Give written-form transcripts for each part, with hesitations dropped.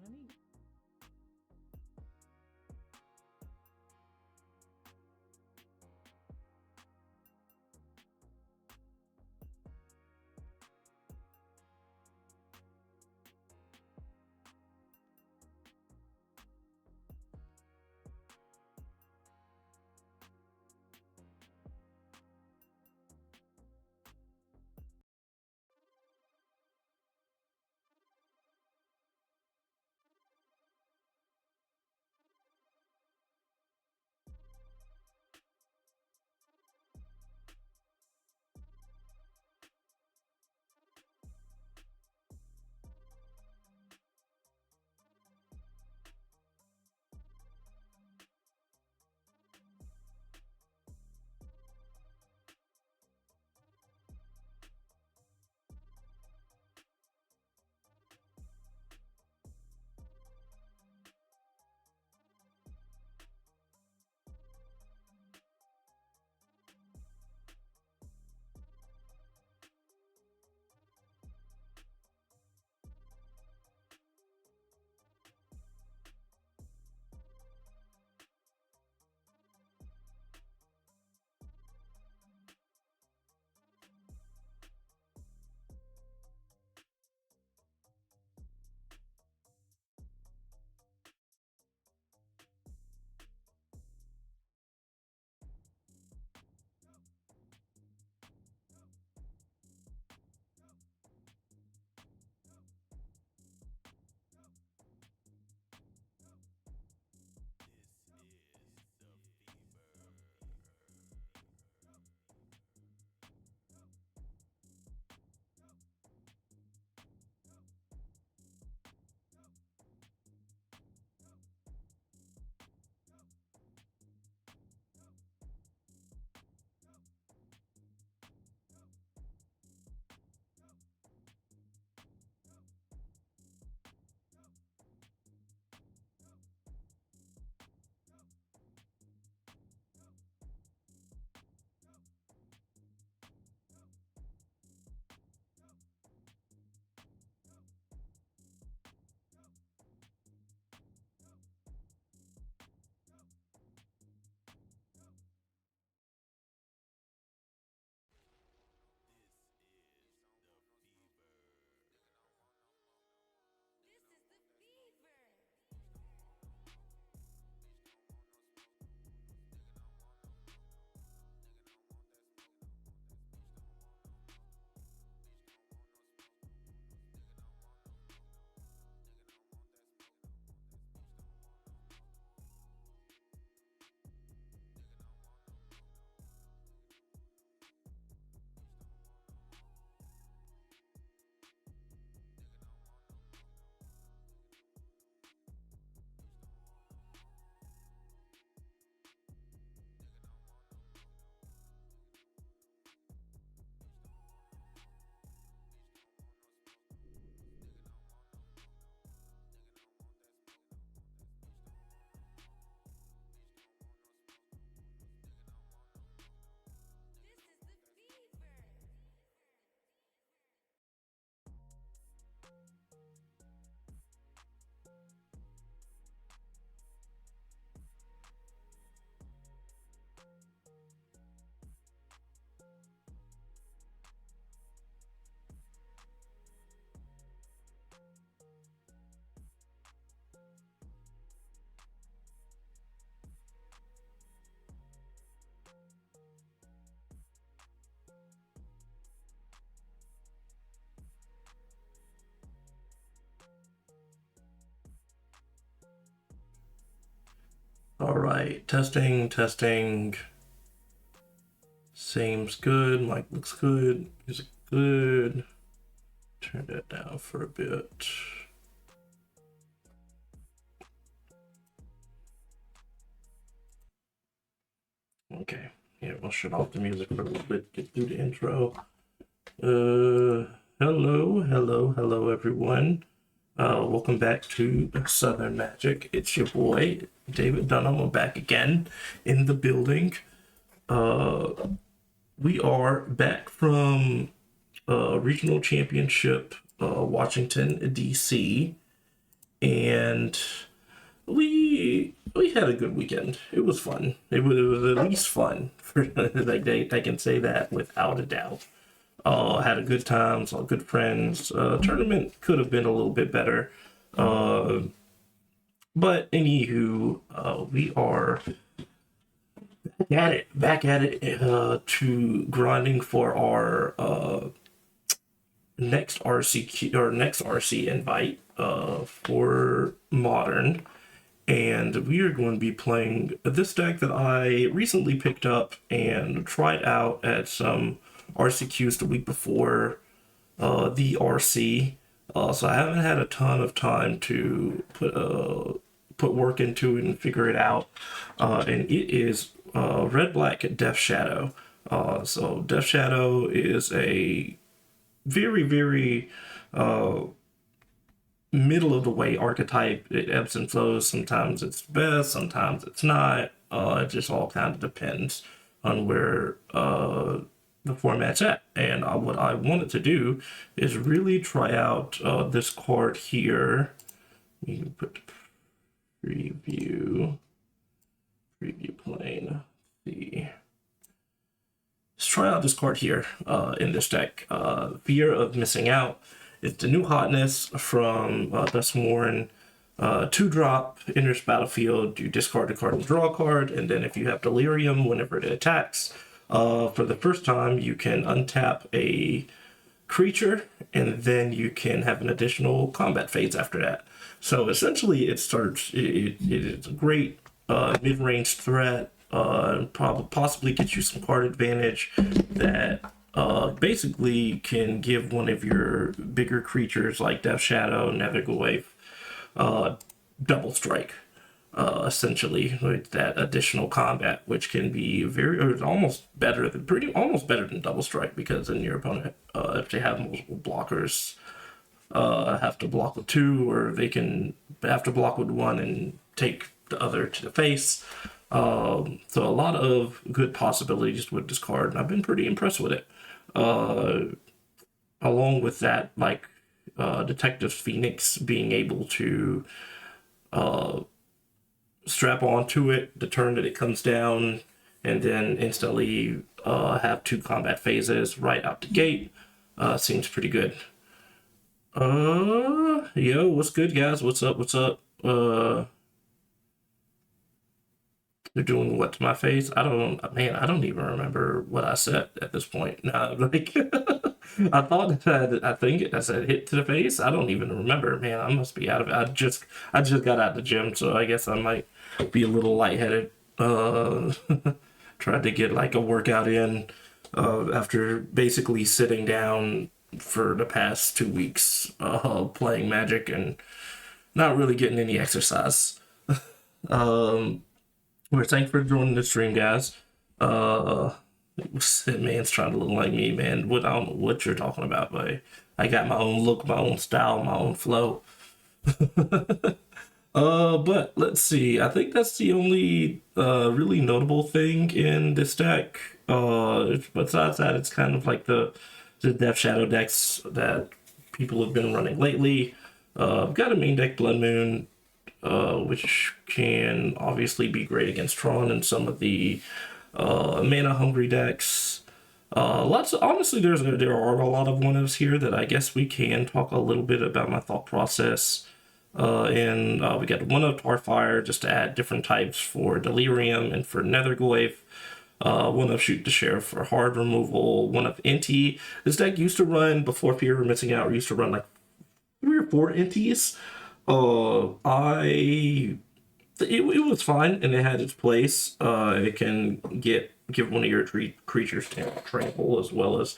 kind of neat. All right, testing. Seems good. Mic looks good. Music good. Turn that down for a bit. Okay, yeah, we'll shut off the music for a little bit. Get through the intro. Hello, everyone. Welcome back to Southern Magic. It's your boy David Dunham. I'm back again in the building. We are back from regional championship, Washington D.C., and we had a good weekend. It was fun. It was at least fun. For like they can say that without a doubt. Had a good time, saw good friends. Tournament could have been a little bit better. Uh, but anywho, we are back at it, to grinding for our next RCQ or next RC invite for Modern, and we are going to be playing this deck that I recently picked up and tried out at some RCQs the week before the RC. So I haven't had a ton of time to put work into it and figure it out. And it is Red Black Death Shadow. So Death Shadow is a very, very middle of the way archetype. It ebbs and flows. Sometimes it's best, sometimes it's not. It just all kind of depends on where the format's at. And what I wanted to do is really try out this card here. You can put preview plane. See. Let's try out this card here in this deck. Fear of Missing Out. It's the new hotness from Duskmourn. 2-drop, enters battlefield, you discard a card and draw a card, and then if you have Delirium, whenever it attacks, for the first time, you can untap a creature, and then you can have an additional combat phase after that. So essentially, it is a great mid-range threat, possibly get you some card advantage that basically can give one of your bigger creatures like Death Shadow, Netherglaive, double strike, essentially with that additional combat, which can be almost better than double strike, because then your opponent, if they have multiple blockers, have to block with 2, or they can have to block with 1 and take the other to the face. So a lot of good possibilities with this card, and I've been pretty impressed with it. Along with that, like Detective Phoenix being able to strap onto it the turn that it comes down, and then instantly have 2 combat phases right out the gate, seems pretty good. Yo, what's good, guys? What's up? They're doing what to my face? I don't even remember what I said at this point. Nah, like, I think I said hit to the face. I don't even remember, man. I must be out of it. I just got out of the gym, so I guess I might be a little lightheaded. Tried to get like a workout in, after basically sitting down for the past 2 weeks, playing Magic and not really getting any exercise. We're thankful for joining the stream, guys. Man's trying to look like me, man. I don't know what you're talking about, but I got my own look, my own style, my own flow. But let's see. I think that's the only really notable thing in this deck. Besides that, it's kind of like the Death Shadow decks that people have been running lately. I've got a main deck, Blood Moon, which can obviously be great against Tron and some of the mana hungry decks. Honestly, there are a lot of one-ofs here that I guess we can talk a little bit about my thought process. And we got one of Tarfire just to add different types for Delirium and for Netherglaive. One of Shoot the Sheriff for hard removal. One of Inti. This deck used to run, before Fear of Missing Out, used to run like 3 or 4 Intis. It was fine, and it had its place. It can give one of your creatures trample, as well as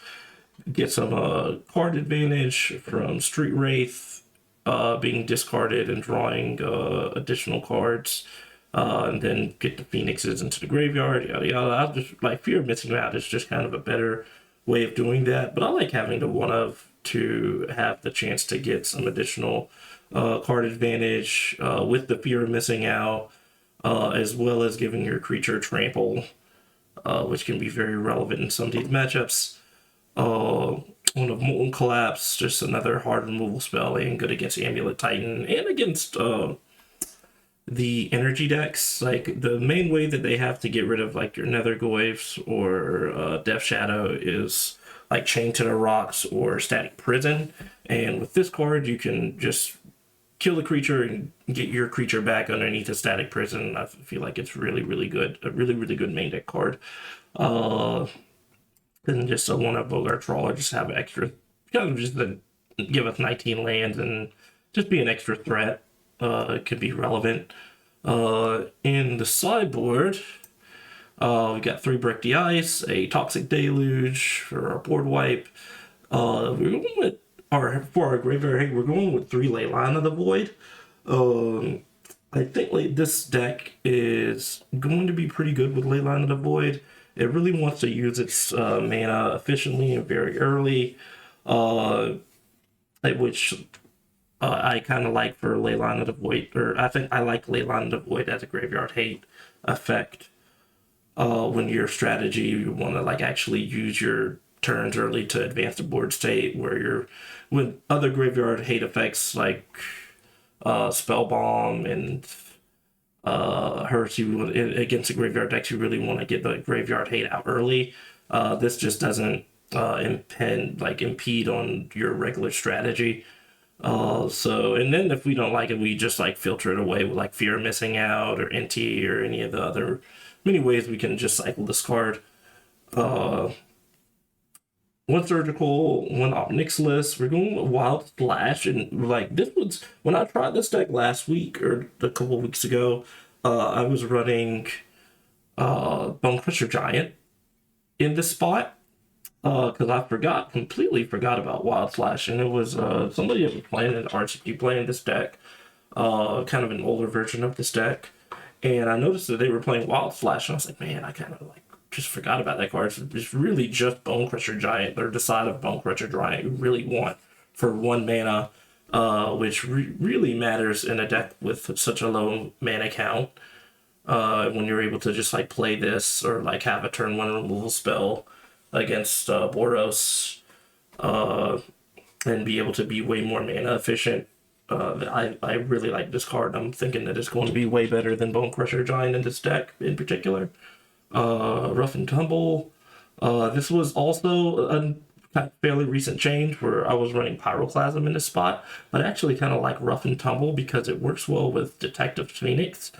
get some card advantage from Street Wraith being discarded and drawing additional cards, and then get the Phoenixes into the graveyard, yada yada. I just like Fear of Missing Out is just kind of a better way of doing that, but I like having the one of to have the chance to get some additional card advantage with the Fear of Missing Out, as well as giving your creature trample, which can be very relevant in some of these matchups. One of Molten Collapse, just another hard removal spell and good against Amulet Titan and against the energy decks. Like the main way that they have to get rid of like your Nether Goyfs or Death Shadow is like Chain to the Rocks or Static Prison. And with this card, you can just kill the creature and get your creature back underneath a Static Prison. I feel like it's really good, a really good main deck card. And just a one-up Bogart Trawler, just have extra, kind of just give us 19 lands and just be an extra threat. It could be relevant. In the sideboard, we got 3 Break the Ice, a Toxic Deluge for our board wipe. We're going with for our graveyard hate, we're going with 3 Leyline of the Void. I think like this deck is going to be pretty good with Leyline of the Void. It really wants to use its mana efficiently and very early, which I kind of like for Leyline of the Void, or I think I like Leyline of the Void as a graveyard hate effect. When your strategy, you want to like actually use your turns early to advance the board state, where you're with other graveyard hate effects like Spell Bomb and Hearth, you against the graveyard decks, you really want to get the graveyard hate out early. This just doesn't impede on your regular strategy. So, and then if we don't like it, we just like filter it away with like Fear of Missing Out or NT or any of the other many ways we can just cycle this card. 1 Surgical, 1 Obnixilis. We're going with Wild Splash, and like this was when I tried this deck last week or a couple of weeks ago. I was running Bone Crusher Giant in this spot because I completely forgot about Wild Slash, and it was somebody that was playing an RCQ playing this deck, kind of an older version of this deck, and I noticed that they were playing Wild Slash, and I was like, man, I kind of like just forgot about that card. It's really just Bone Crusher Giant, or the side of Bone Crusher Giant you really want for 1 mana, which really matters in a deck with such a low mana count. When you're able to just like play this or like have a turn 1 removal spell against Boros, and be able to be way more mana efficient. I really like this card. I'm thinking that it's going to be way better than Bone Crusher Giant in this deck in particular. Rough and Tumble. This was also a fairly recent change where I was running Pyroclasm in this spot, but I actually kind of like Rough and Tumble because it works well with Detective Phoenix.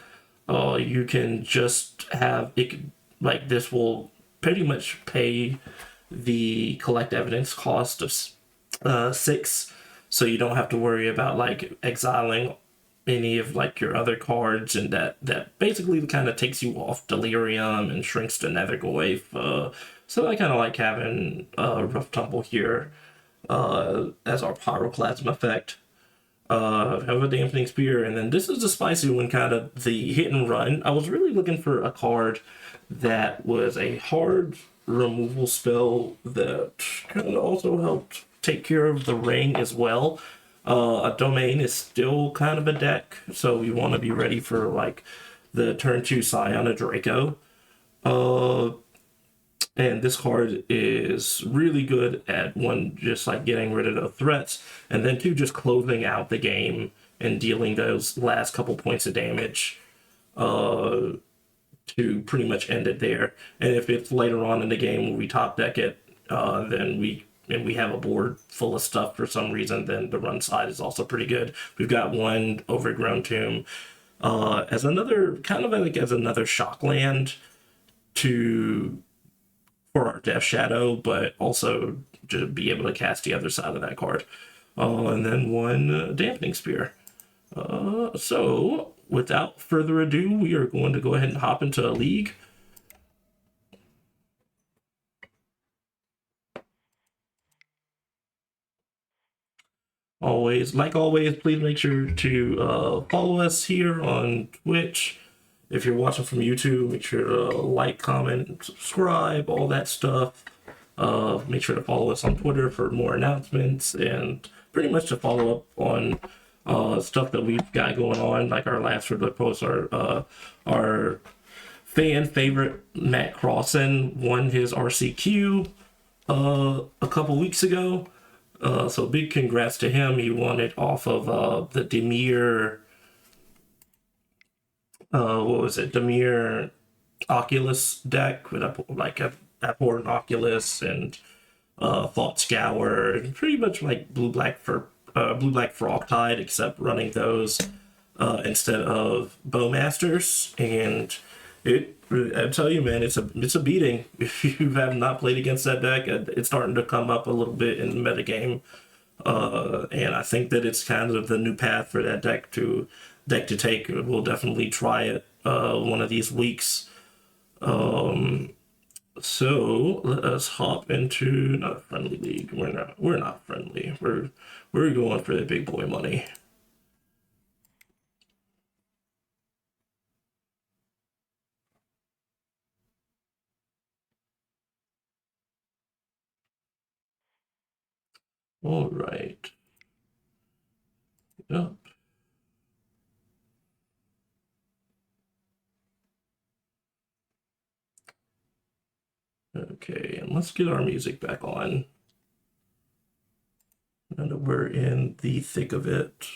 You can just have it, like this will pretty much pay the collect evidence cost of 6, so you don't have to worry about like exiling any of like your other cards, and that basically kind of takes you off Delirium and shrinks the Nether Goyf. So I kind of like having Rough Tumble here as our Pyroclasm effect. Have a Dampening Spear, and then this is the spicy one, kind of the hit and run. I was really looking for a card that was a hard removal spell that kind of also helped take care of the ring as well. A Domain is still kind of a deck, so we want to be ready for like the turn 2 Scion of Draco. And this card is really good at 1, just like getting rid of the threats, and then 2, just closing out the game and dealing those last couple points of damage to pretty much end it there. And if it's later on in the game where we top deck it, then we have a board full of stuff for some reason, then the run side is also pretty good. We've got 1 Overgrown Tomb as another kind of like as another shock land for our Death Shadow, but also to be able to cast the other side of that card. And then 1 Dampening Spear. So without further ado, we are going to go ahead and hop into a league. Always, please make sure to follow us here on Twitch. If you're watching from YouTube, make sure to like, comment, subscribe, all that stuff. Make sure to follow us on Twitter for more announcements, and pretty much to follow up on stuff that we've got going on, like our last Twitter post, our fan favorite Matt Crossan won his RCQ. a couple weeks ago. So big congrats to him. He won it off of the Demir. What was it? Demir Oculus deck with a Abhorrent Oculus and Thought Scour, and pretty much like blue black Frogtide, except running those instead of Bowmasters. And I tell you, man, it's a beating. If you have not played against that deck, it's starting to come up a little bit in the metagame. And I think that it's kind of the new path for that deck to take. We'll definitely try it one of these weeks. So let us hop into not a friendly league. We're not friendly. We're going for the big boy money. All right. Yep. Okay, and let's get our music back on. And we're in the thick of it.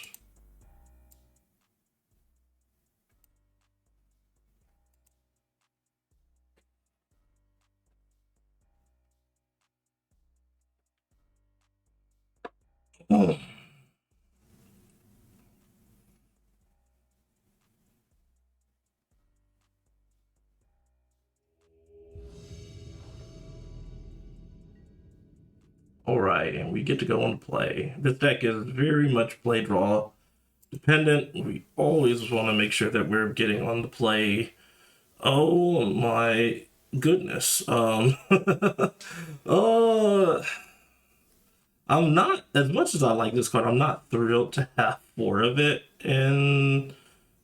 Oh. All right, and we get to go on play. This deck is very much play draw dependent. We always want to make sure that we're getting on the play. Oh my goodness. uh, I'm not, as much as I like this card, I'm not thrilled to have four of it in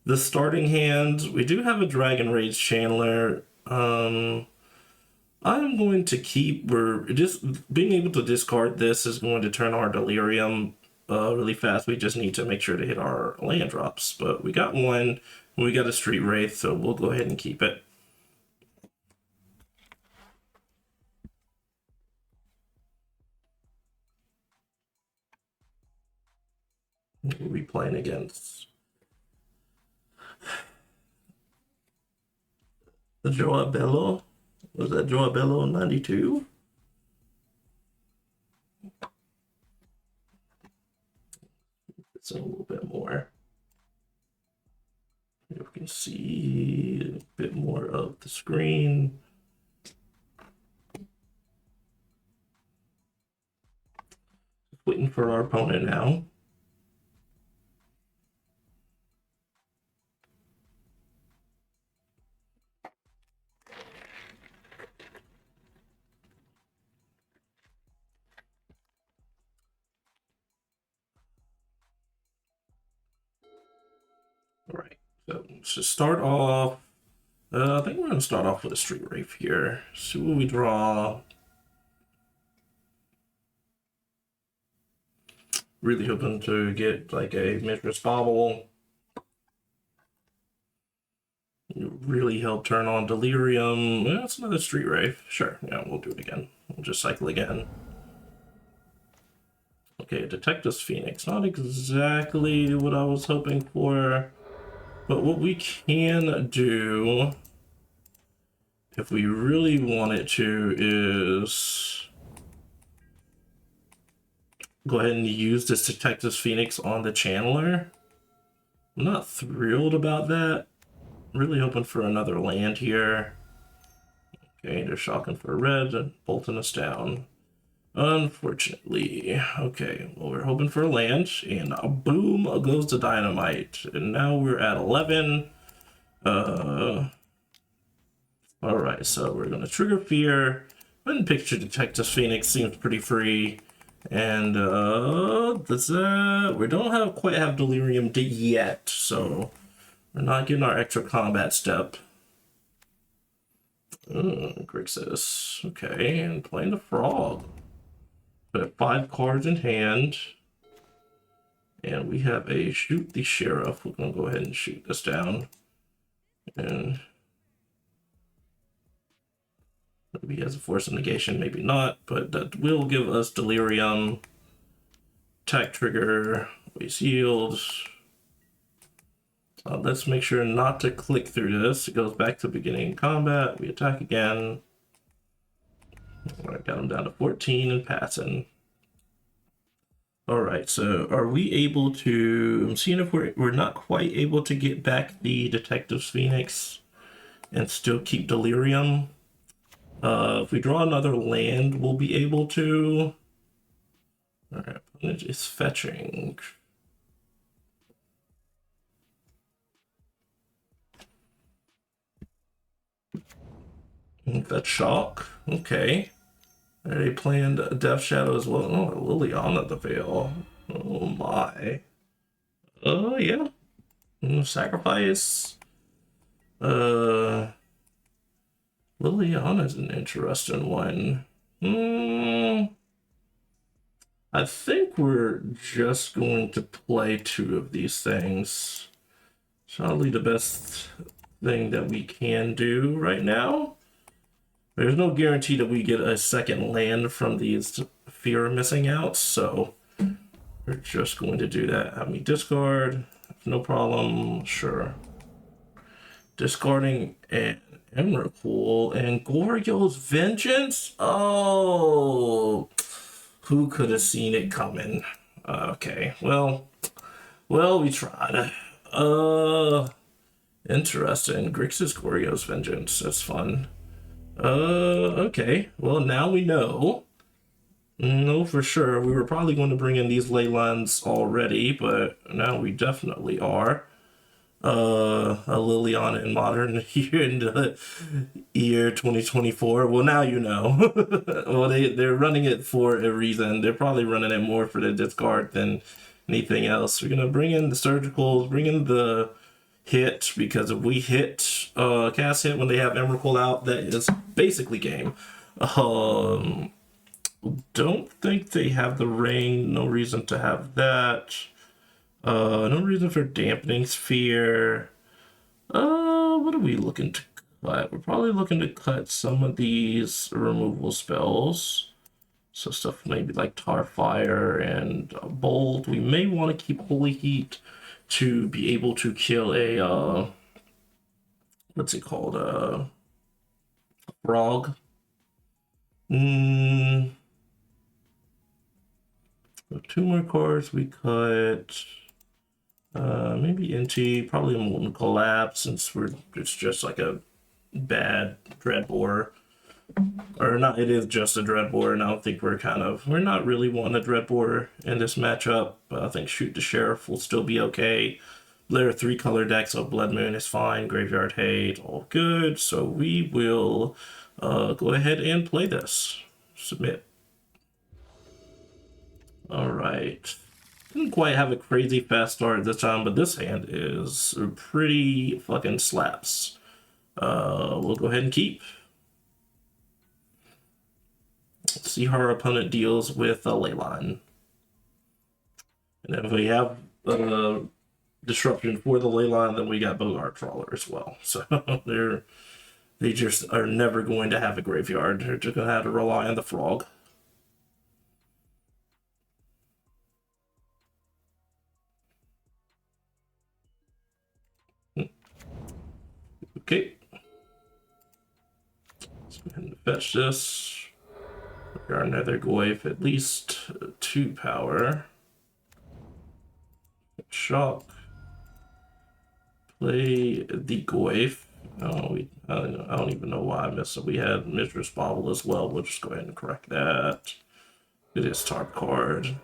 the starting hand. We do have a Dragon Rage Chandler. I'm going to keep, we're just being able to discard this is going to turn our Delirium really fast. We just need to make sure to hit our land drops. But we got one, we got a Street Wraith, so we'll go ahead and keep it. We'll be playing against the Joa Bello. Was that Joa Bello 92? It's a little bit more. You can see a bit more of the screen. Waiting for our opponent now. All right, so to start off, I think we're going to start off with a Street Wraith here. See what we draw. Really hoping to get like a Mistress Bobble. Really help turn on Delirium. That's another Street Wraith. Sure, yeah, we'll do it again. We'll just cycle again. Okay, Detective's Phoenix. Not exactly what I was hoping for. But what we can do, if we really wanted to, is go ahead and use this Detective's Phoenix on the Channeler. I'm not thrilled about that. Really hoping for another land here. Okay, they're shocking for a red and bolting us down. Unfortunately. Okay, well, we're hoping for a land, and boom goes the dynamite. And now we're at 11. Alright, so we're gonna trigger Fear. And picture Detective Phoenix seems pretty free. And we don't quite have Delirium yet, so we're not getting our extra combat step. Grixis. Okay, and playing the Frog. Put 5 cards in hand. And we have a Shoot the Sheriff. We're gonna go ahead and shoot this down. And Maybe he has a force of negation, maybe not, but that will give us delirium, attack trigger, waste yield. Let's make sure not to click through this. It goes back to beginning combat. We attack again. I got him down to 14 and passing. All right, so are we able to... I'm seeing if we're not quite able to get back the Detective's Phoenix and still keep Delirium. If we draw another land, we'll be able to... All right, opponent is fetching. Fetch Shock, okay. They planned Death Shadow as well. Oh, Liliana the Veil. Oh my. Oh yeah. Sacrifice. Liliana's an interesting one. I think we're just going to play 2 of these things. It's probably the best thing that we can do right now. There's no guarantee that we get a second land from these fear of missing out, so we're just going to do that. Have me discard, no problem, sure. Discarding an Emrakul and Goryo's Vengeance? Oh, who could have seen it coming? Okay, well, we tried. Interesting. Grixis Goryo's Vengeance, that's fun. Okay. Well, now we know. No, for sure. We were probably going to bring in these ley lines already, but now we definitely are. A Liliana in Modern here in the year 2024. Well, now you know. Well, they're running it for a reason. They're probably running it more for the discard than anything else. We're gonna bring in the surgicals, bring in the hit, because if we hit cast hit when they have Emrakul out, that is basically game. Don't think they have the ring. No reason to have that. No reason for dampening sphere. What are we looking to cut? We're probably looking to cut some of these removal spells. So stuff maybe like Tarfire and Bolt. We may want to keep Holy Heat to be able to kill a what's it called? Frog. 2 more cards. We cut maybe NT, probably Molten Collapse, since it's just like a bad Dreadbore. Or not, it is just a Dreadbore, and I don't think we're not really wanting a Dreadbore in this matchup. But I think Shoot the Sheriff will still be okay. They're a 3-color deck, so Blood Moon is fine. Graveyard Hate, all good. So we will go ahead and play this. Submit. Alright. Didn't quite have a crazy fast start this time, but this hand is pretty fucking slaps. We'll go ahead and keep. Let's see how our opponent deals with a Leyline. And if we have disruption for the Leyline, then we got Bogart Trawler as well. So they just are never going to have a graveyard. They're just going to have to rely on the Frog. Okay. Let's go ahead and fetch this. We got another Goyf, at least 2 power. Shock. Play the Goyf. I don't even know why I missed it. We had Mistress Bobble as well. We'll just go ahead and correct that. It is Tarp card.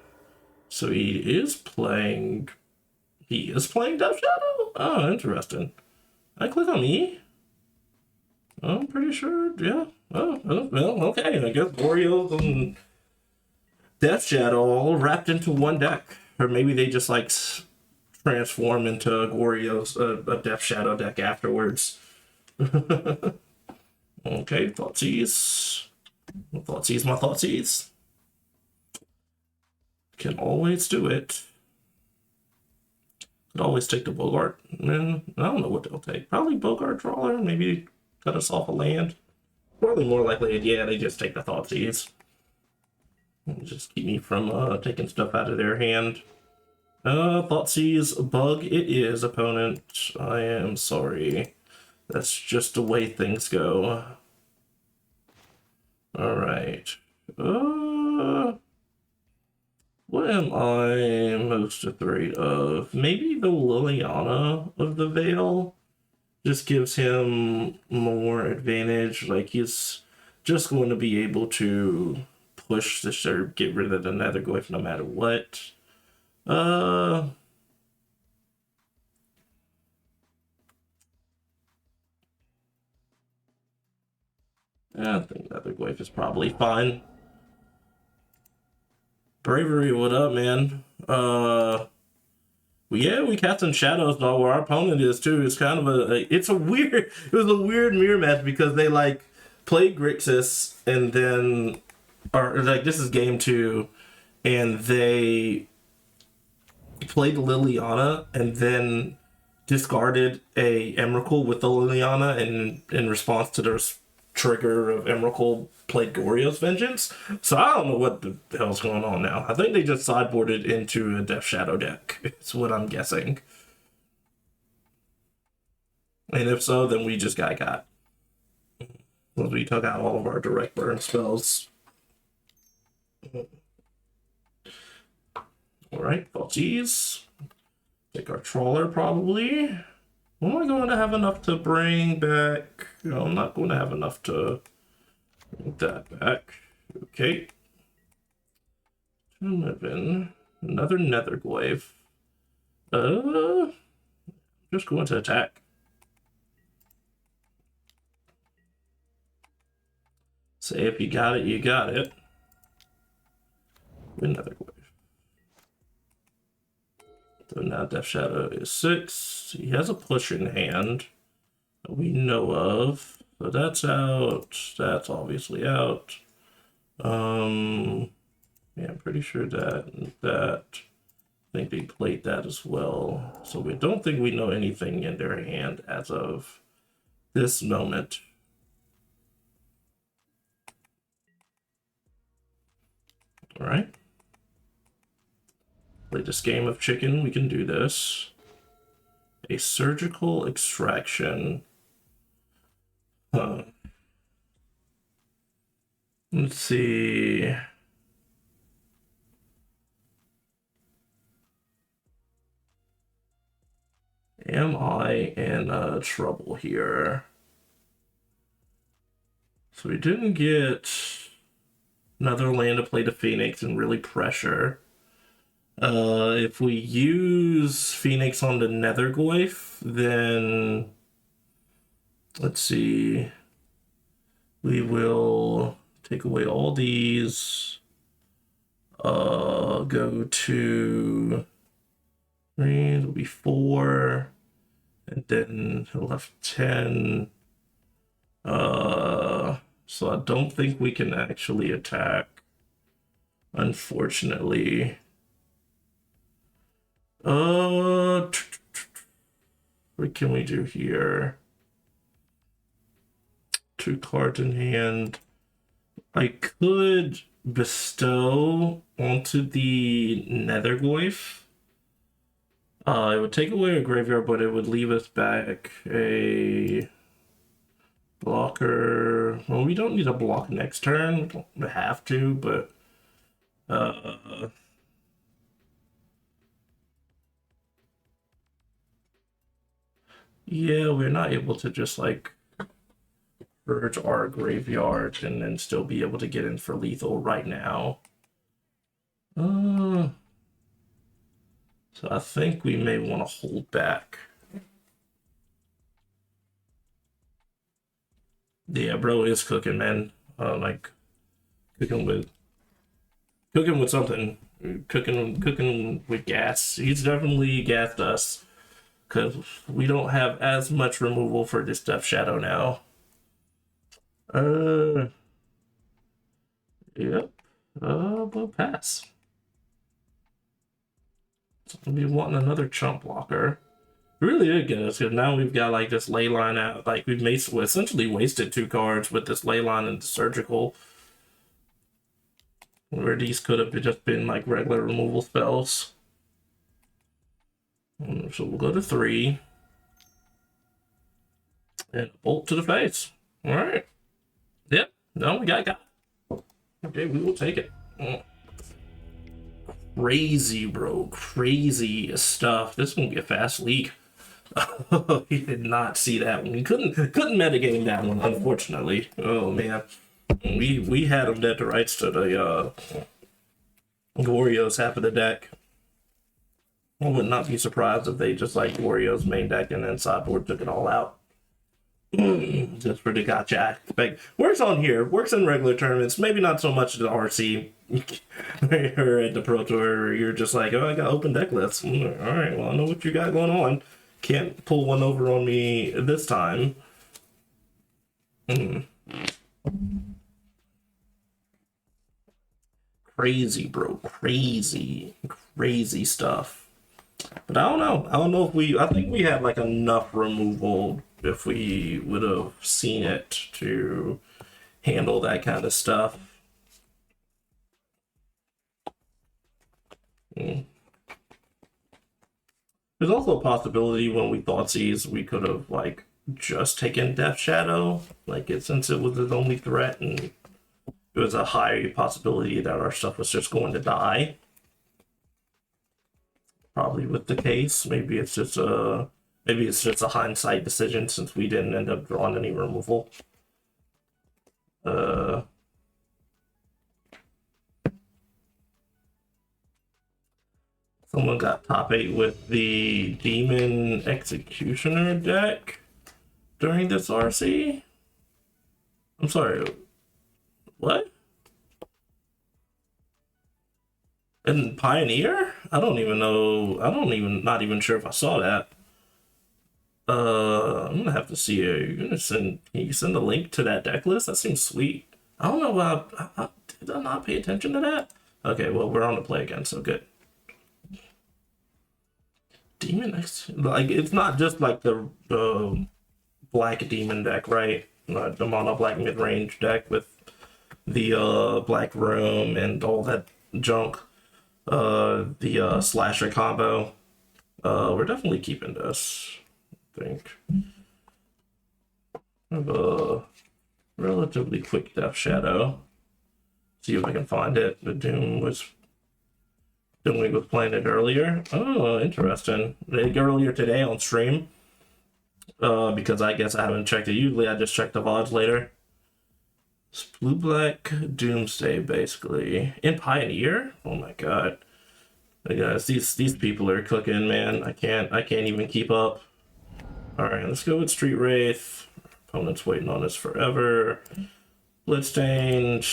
So he is playing Death Shadow? Oh, interesting. I click on E? I'm pretty sure, yeah. Oh, well, okay. I guess Boreals and Death Shadow all wrapped into one deck. Or maybe they just like transform into Goryo's a Death Shadow deck afterwards. Okay, Thoughtseize. My Thoughtseize. Can always do it. Could always take the Bogart. Man, I don't know what they'll take. Probably Bogart Trawler. Maybe cut us off a land. Probably more likely, yeah, they just take the Thoughtseize. Just keep me from taking stuff out of their hand. Thoughtseize bug it is, opponent. I am sorry. That's just the way things go. Alright. What am I most afraid of? Maybe the Liliana of the Veil just gives him more advantage. Like, he's just going to be able to push this or get rid of the Netherglyph no matter what. I think Netherglyph is probably fine. Bravery, what up, man? Yeah, we cast in Shadows, dog, where our opponent is too. It's kind of it was a weird mirror match because they like played Grixis and then, or like this is game 2, and they played Liliana and then discarded a Emrakul with the Liliana, and in response to their trigger of Emrakul played Goryo's Vengeance. So I don't know what the hell's going on now. I think they just sideboarded into a Death Shadow deck. It's what I'm guessing. And if so, then we just got. Well, we took out all of our direct burn spells. Alright, Thoughtseize. Take our Trawler probably. Am I going to have enough to bring back? No, I'm not going to have enough to bring that back. Okay. 11. Another Netherglyph. Just going to attack. Say if you got it, you got it. Netherglyph. So now Death Shadow is 6. He has a push in hand that we know of. So that's out. That's obviously out. Yeah, I'm pretty sure that. I think they played that as well. So we don't think we know anything in their hand as of this moment. All right. Play this game of chicken. We can do this. A surgical extraction. Let's see. Am I in trouble here? So we didn't get another land to play the Phoenix and really pressure. If we use Phoenix on the Netherglyph, then let's see. We will take away all these. Go to green will be 4, and then he'll have 10. So I don't think we can actually attack, unfortunately. What can we do here? 2 cards in hand. I could bestow onto the Netherglyph. It would take away a graveyard, but it would leave us back a blocker. Well, we don't need a block next turn. We don't have to, but yeah, we're not able to just like purge our graveyard and then still be able to get in for lethal right now. So I think we may want to hold back. Yeah, bro is cooking, man. Like cooking with something. Cooking with gas. He's definitely gassed us because we don't have as much removal for this Death Shadow now. Yep. We'll pass. So we'll be wanting another chump blocker. Really did get us because now we've got like this ley line out. Like we've essentially wasted 2 cards with this ley line and surgical, where these could have just been like regular removal spells. So we'll go to 3 and bolt to the face. All right. Yep. No, we got. Okay, we will take it. Crazy, bro. Crazy stuff. This one get fast leak. He did not see that one. He couldn't metagame that one, unfortunately. Oh man. We had him dead to rights to the Warriors half of the deck. I would not be surprised if they just like Warriors main deck and then sideboard took it all out. Just for the gotcha aspect. Works on here, works in regular tournaments, maybe not so much at the RC or at the Pro Tour, where you're just like, oh, I got open deck lists. Alright, well, I know what you got going on. Can't pull one over on me this time. Crazy, bro. Crazy stuff. But I don't know. I don't know if I think we had like enough removal if we would have seen it to handle that kind of stuff. There's also a possibility when we thought these, we could have like just taken Death Shadow, like since it was his only threat, and it was a high possibility that our stuff was just going to die. Probably with the case. Maybe it's just a hindsight decision since we didn't end up drawing any removal. Someone got top 8 with the Demon Executioner deck during this RC? I'm sorry, what? And Pioneer? I don't even know. Not even sure if I saw that. I'm gonna have to see it. Can you send a link to that deck list? That seems sweet. I don't know why. Did I not pay attention to that? Okay, well, we're on to play again, so good. Demon X, like it's not just like the black demon deck, right? The mono black mid range deck with the black room and all that junk. The slasher combo. We're definitely keeping this, I think. I have a relatively quick Death Shadow. See if I can find it. The Doom was playing it earlier. Oh, interesting. Earlier today on stream. Because I guess I haven't checked it. Usually I just check the VODs later. It's blue black Doomsday basically. In Pioneer? Oh my god. Guys, these people are cooking, man. I can't even keep up. Alright, let's go with Street Wraith. Opponent's waiting on us forever. Bloodstained.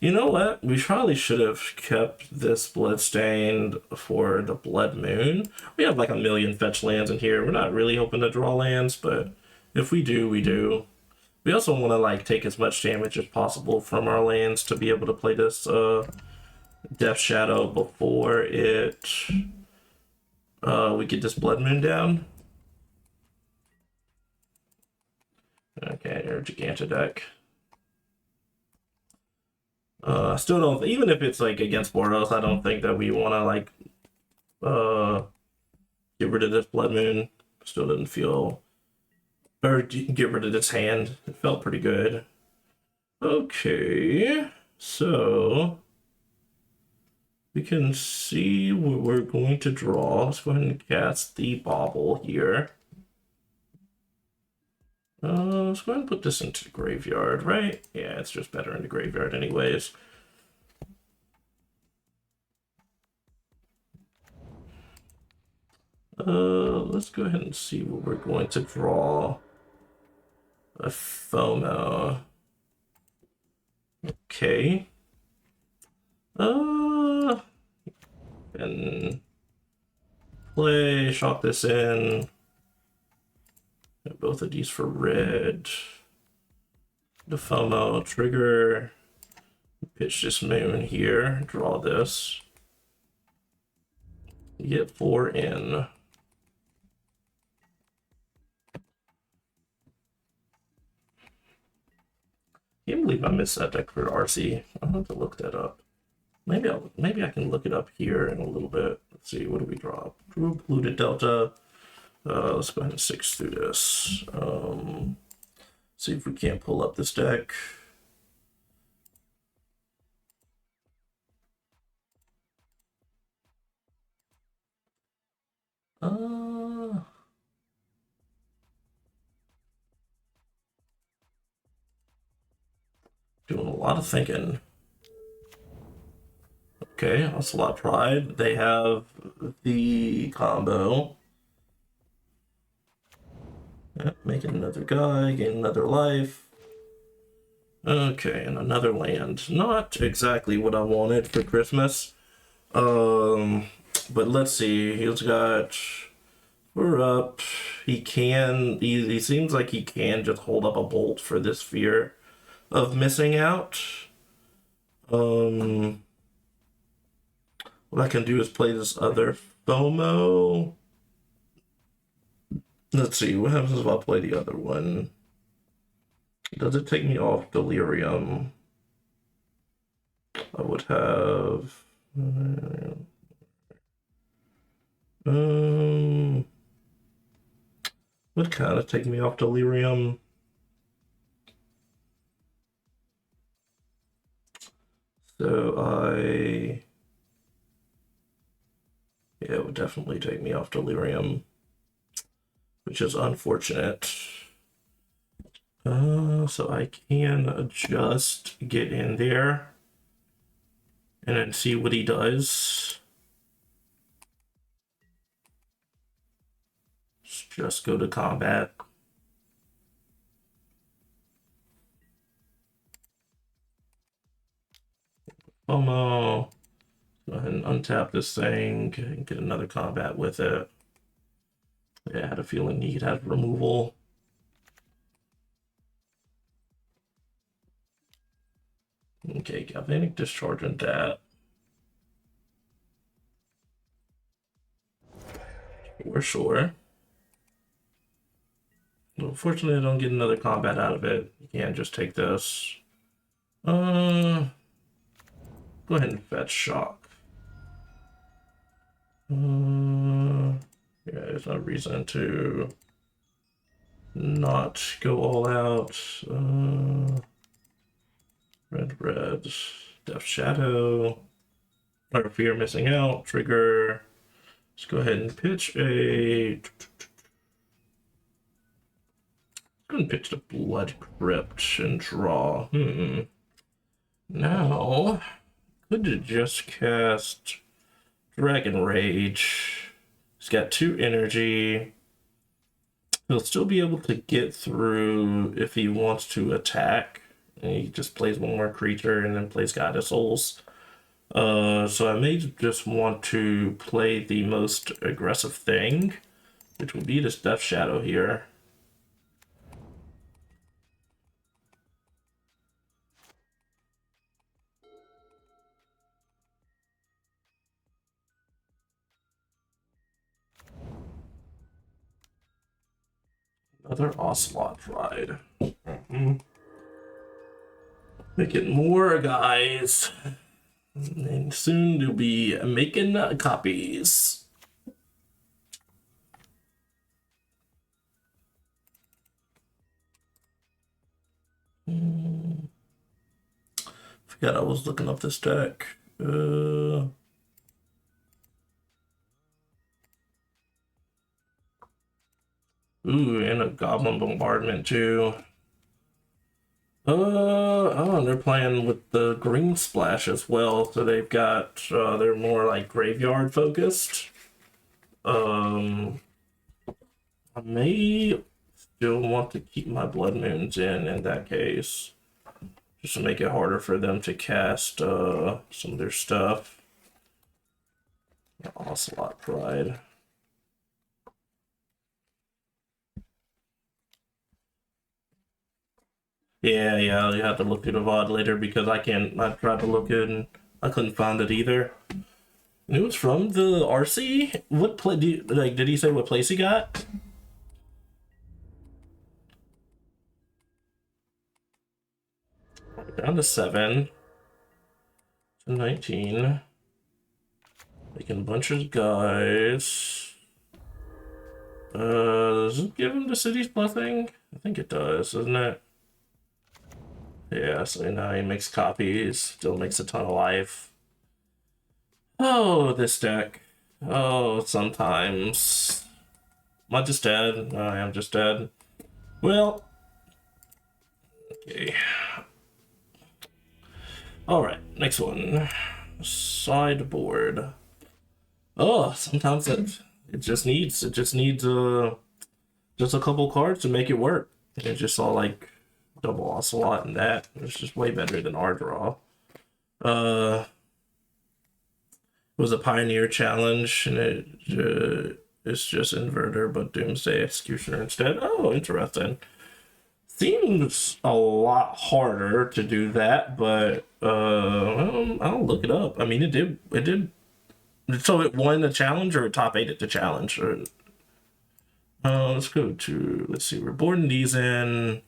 You know what? We probably should have kept this Bloodstained for the Blood Moon. We have like a million fetch lands in here. We're not really hoping to draw lands, but if we do, we do. We also want to like take as much damage as possible from our lands to be able to play this Death Shadow before we get this Blood Moon down. Okay, or Giganta deck. Still don't, even if it's like against Boros, I don't think that we want to like get rid of this Blood Moon. Still didn't feel, or get rid of this hand. It felt pretty good. Okay, so we can see what we're going to draw. Let's go ahead and cast the Bauble here. Let's go ahead and put this into the graveyard, right? Yeah, it's just better in the graveyard anyways. Let's go ahead and see what we're going to draw. A FOMO. Okay. And play, shop this in. Both of these for red. The FOMO trigger. Pitch this moon here. Draw this. You get 4 in. Can't believe I missed that deck for RC. I'll have to look that up. Maybe I can look it up here in a little bit. Let's see, what do we draw? Drew polluted delta. Let's go ahead and 6 through this. See if we can't pull up this deck. Doing a lot of thinking. Okay, Ocelot Pride. They have the combo. Yep, making another guy, gain another life. Okay, and another land. Not exactly what I wanted for Christmas. But let's see. He's got 4 up. He seems like he can just hold up a bolt for this fear of missing out. What I can do is play this other FOMO. Let's see, what happens if I play the other one? Does it take me off Delirium? I would have... would kind of take me off Delirium. So yeah, it would definitely take me off Delirium, which is unfortunate. So I can just get in there and then see what he does. Just go to combat. FOMO. Go ahead and untap this thing and get another combat with it. Yeah, I had a feeling he'd have removal. Okay, Galvanic Discharge and that. For sure. Unfortunately, I don't get another combat out of it. You can't just take this. Go ahead and fetch Shock. Yeah, there's no reason to not go all out. Red, Death Shadow, or Fear Missing Out, trigger. Let's go ahead and pitch a... Go and pitch the Blood Crypt and draw. Now, could you just cast Dragon Rage? He's got 2 energy. He'll still be able to get through if he wants to attack. He just plays 1 more creature and then plays Goddess Souls. So I may just want to play the most aggressive thing, which will be this Death Shadow here. Another Ocelot Ride. Making more guys. And soon to be making copies. Forgot I was looking up this deck. Ooh, and a Goblin Bombardment too. Oh, and they're playing with the Green Splash as well, so they've got, they're more like graveyard focused. I may still want to keep my Blood Moons in that case, just to make it harder for them to cast, some of their stuff. Ocelot Pride. Yeah, you have to look through the VOD later because I tried to look it and I couldn't find it either. It was from the RC. What play? Did he say what place he got? Down to 7 to 19. Making a bunch of guys. Does it give him the city's blessing? I think it does, doesn't it? Yeah, so now he makes copies, still makes a ton of life. Oh, this deck. Oh, sometimes. Am I just dead? I am just dead. Well, okay. Alright, next one. Sideboard. Oh, sometimes it just needs just a couple cards to make it work. It just saw like double ocelot and that. It's just way better than our draw. It was a Pioneer challenge, and it's just Inverter, but Doomsday Executioner instead. Oh, interesting. Seems a lot harder to do that, but I'll look it up. I mean, it did. So it won the challenge, or it top 8 at the challenge, or let's go to, let's see, we're boarding these in.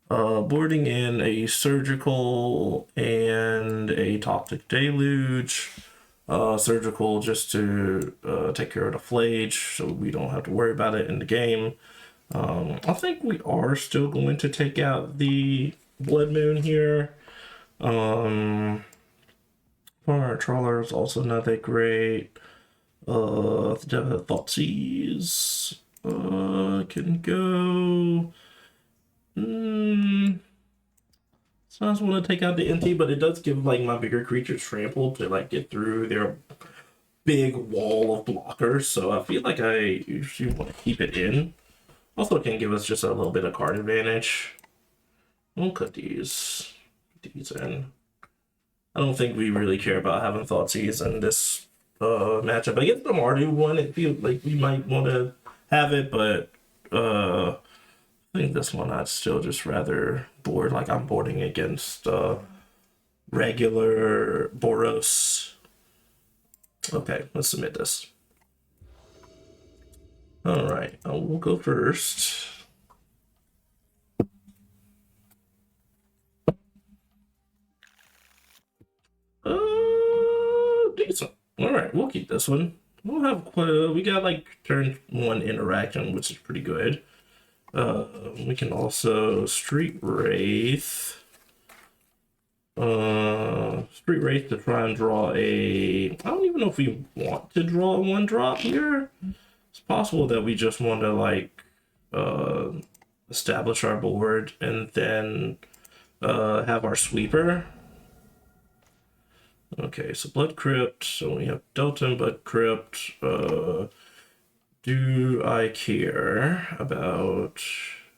Boarding in a surgical and a toxic deluge. Surgical just to take care of the flage, so we don't have to worry about it in the game. I think we are still going to take out the Blood Moon here. For our trawlers, also not that great. The Thoughtseize can go. So I just want to take out the NT, but it does give like my bigger creatures trample to like get through their big wall of blockers. So I feel like I usually want to keep it in. Also, it can give us just a little bit of card advantage. We'll cut these in. I don't think we really care about having Thoughtseize in this matchup. Against the Mardu one, it feels like we might want to have it, but I think this one I'd still just rather board, like I'm boarding against regular Boros. Okay, let's submit this. All right, we'll go first. Decent. All right, we'll keep this one. We'll have we got like turn 1 interaction, which is pretty good. We can also Street Wraith. Street Wraith to try and draw a. I don't even know if we want to draw a 1-drop here. It's possible that we just want to like establish our board and then have our sweeper. Okay, so Blood Crypt. So we have Delta and Blood Crypt. Do I care about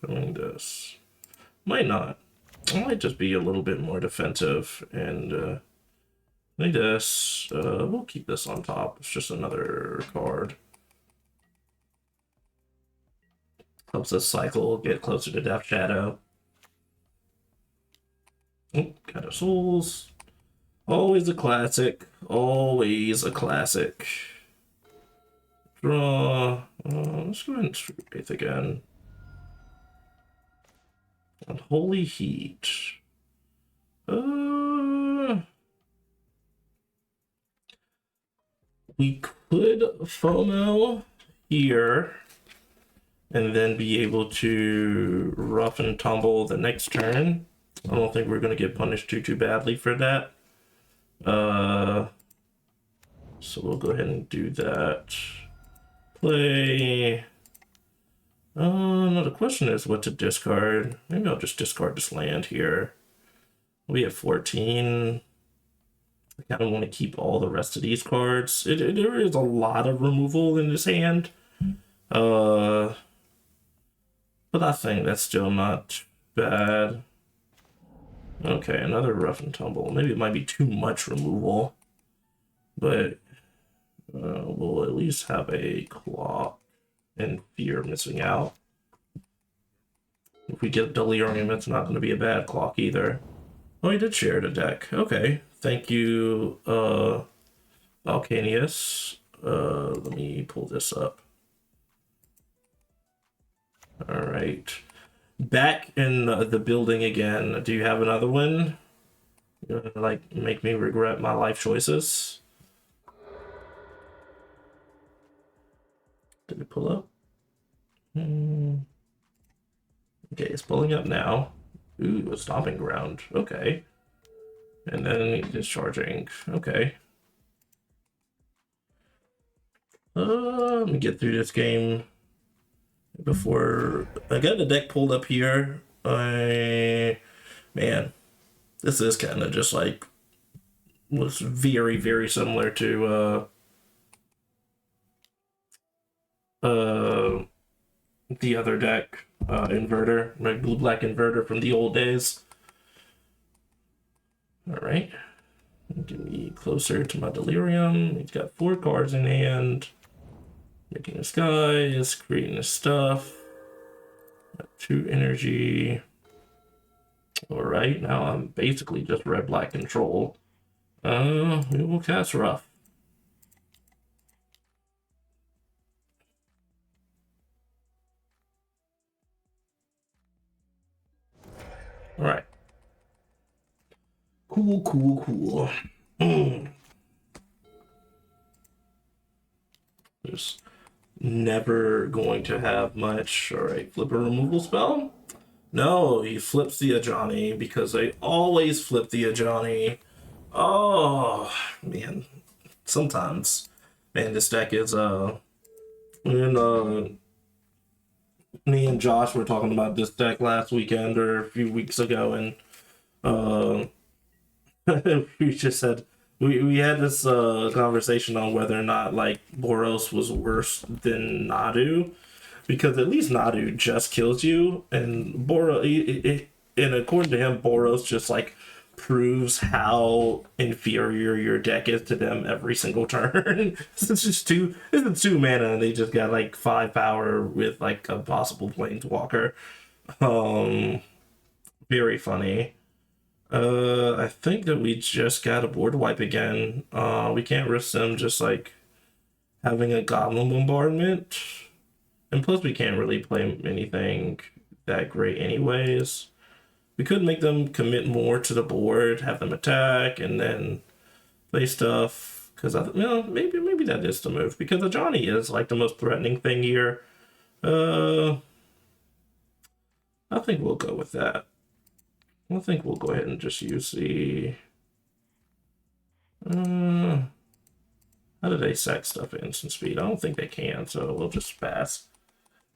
doing this? Might not. I might just be a little bit more defensive and like this. We'll keep this on top. It's just another card. Helps us cycle, get closer to Death Shadow. Oh, Cat of Souls. Always a classic. Always a classic. Draw. Let's go ahead and Street Wraith again. Unholy Heat. We could FOMO here and then be able to rough and tumble the next turn. I don't think we're going to get punished too badly for that. So we'll go ahead and do that. Play. No, the question is what to discard. Maybe I'll just discard this land here. We have 14. I kind of want to keep all the rest of these cards. There is a lot of removal in this hand. But I think that's still not bad. Okay, another rough and tumble. Maybe it might be too much removal. But we'll at least have a Claw and Fear missing out. If we get Delirium, it's not going to be a bad clock either. Oh, he did share the deck. Okay. Thank you, Volcanius. Let me pull this up. All right. Back in the building again. Do you have another one? You're gonna, like, make me regret my life choices. Did it pull up? Okay, it's pulling up now. Ooh, a stomping ground. Okay. And then discharging. Okay. Let me get through this game before I got the deck pulled up here. Man, this is kind of just like looks very, very similar to the other deck, inverter, like blue black inverter from the old days. All right, get me closer to my delirium. He's got 4 cards in hand. Making the skies, creating the stuff. Got 2 energy. All right, now I'm basically just red black control. We will cast rough. All right. Cool. Just never going to have much. All right, flip a removal spell. No, he flips the Ajani because they always flip the Ajani. Oh man, sometimes, man, this deck is when me and Josh were talking about this deck last weekend or a few weeks ago, and uh, we just said we had this conversation on whether or not like Boros was worse than Nadu, because at least Nadu just kills you, and and according to him, Boros just like proves how inferior your deck is to them every single turn. It's 2 mana, and they just got like 5 power with like a possible planeswalker. Um, Very funny. I think that we just got a board wipe again. We can't risk them just like having a goblin bombardment. And plus, we can't really play anything that great, anyways. We could make them commit more to the board, have them attack, and then play stuff. Because maybe that is the move. Because the Johnny is like the most threatening thing here. I think we'll go with that. I think we'll go ahead and just use the. How do they sack stuff at instant speed? I don't think they can, so we'll just pass.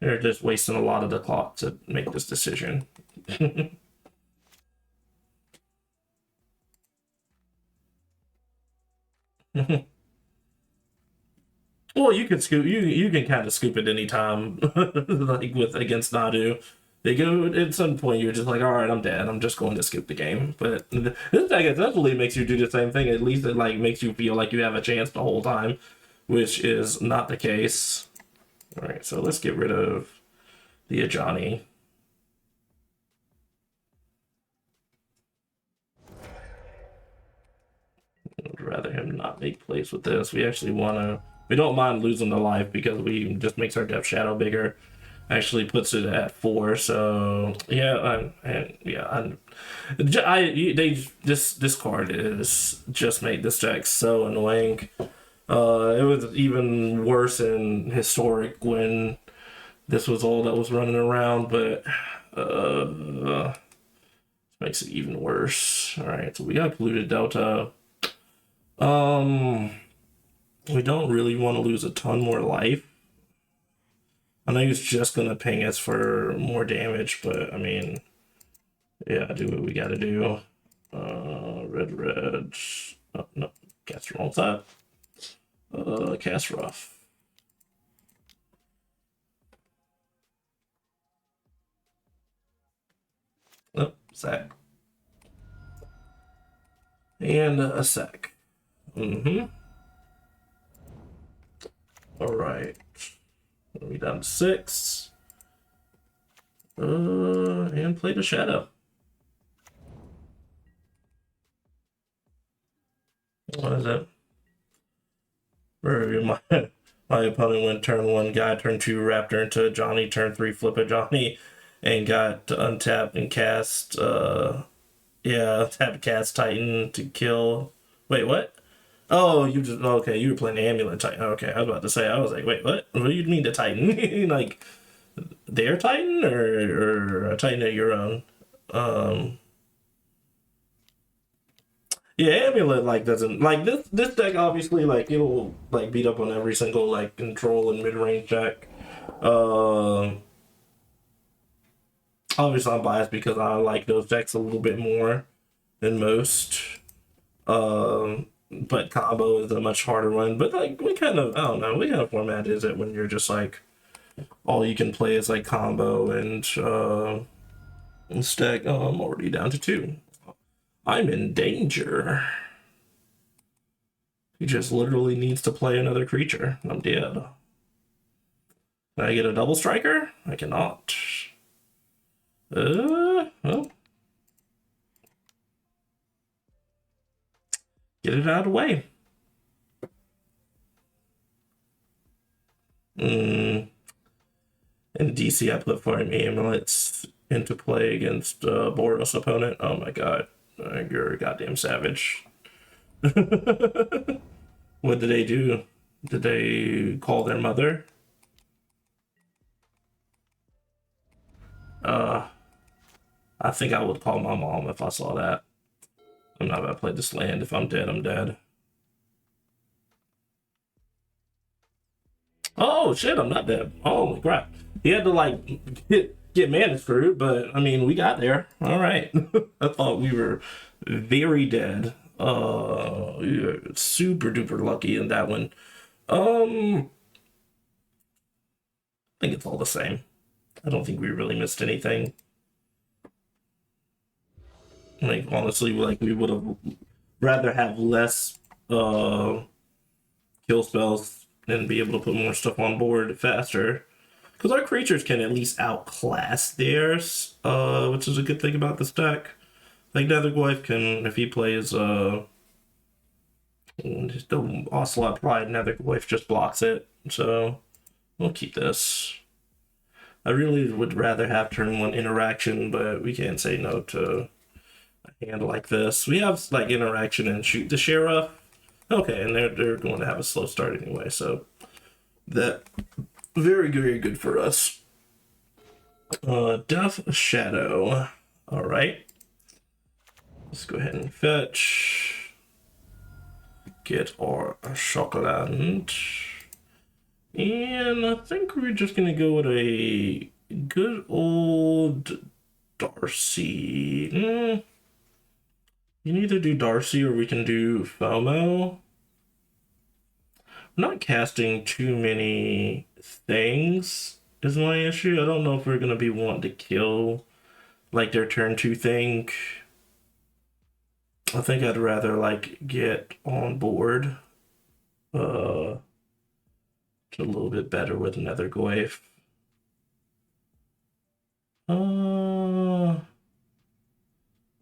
They're just wasting a lot of the clock to make this decision. Well, you can scoop. You can kind of scoop at any time, like with against Nadu. They go at some point. You're just like, all right, I'm dead. I'm just going to scoop the game. But this deck essentially makes you do the same thing. At least it like makes you feel like you have a chance the whole time, which is not the case. All right, so let's get rid of the Ajani. I'd rather him not make plays with this. We actually want to. We don't mind losing the life because we just makes our Death Shadow bigger. Actually puts it at 4. So yeah, this card is just made this deck so annoying. It was even worse in historic when this was all that was running around, but makes it even worse. All right, so we got polluted delta. We don't really want to lose a ton more life. I know he's just gonna ping us for more damage, but I mean, yeah, do what we gotta do. Red. Oh, no, cast wrong side. Cast rough. Oh, sack. And a sack. All right. We down to 6. And play the shadow. What is it? Where my opponent went turn 1 guy, turn 2 Raptor into Johnny, turn 3 Flip a Johnny, and got to untap and cast yeah, tap cast Titan to kill. Wait, what? Oh, you just okay. You were playing Amulet Titan. Okay, I was about to say. I was like, wait, what? What do you mean the Titan? Like their Titan or a Titan of your own? Um, yeah, Amulet like doesn't like this deck. Obviously, like it'll like beat up on every single like control and mid range deck. Um, Obviously I'm biased because I like those decks a little bit more than most. But combo is a much harder one. But like we kind of I don't know, what kind of format is it when you're just like all you can play is like combo and stack. Oh, I'm already down to 2. I'm in danger. He just literally needs to play another creature. I'm dead. Can I get a double striker? I cannot. Well, get it out of the way. In DC, I put Fire Amulets into play against Boros' opponent. Oh my god. You're a goddamn savage. What did they do? Did they call their mother? I think I would call my mom if I saw that. I'm not gonna play this land. If I'm dead, I'm dead. Oh shit, I'm not dead. Holy crap. He had to like get mana screwed, but I mean we got there. All right. I thought we were very dead. We were super duper lucky in that one. I think it's all the same. I don't think we really missed anything. Like honestly, like we would have rather have less kill spells and be able to put more stuff on board faster. Because our creatures can at least outclass theirs, which is a good thing about this deck. Like Netherglyph can, if he plays the Ocelot Pride, Netherglyph just blocks it. So we'll keep this. I really would rather have turn 1 interaction, but we can't say no to a hand like this. We have like interaction and shoot the sheriff. Okay, and they're going to have a slow start anyway, so that very good for us. Death Shadow. All right. Let's go ahead and fetch. Get our Shockland. And I think we're just gonna go with a good old Darcy. You can either do Darcy or we can do FOMO. I'm not casting too many things is my issue. I don't know if we're gonna be wanting to kill like their turn 2 thing. I think I'd rather like get on board a little bit better with Netherglyph.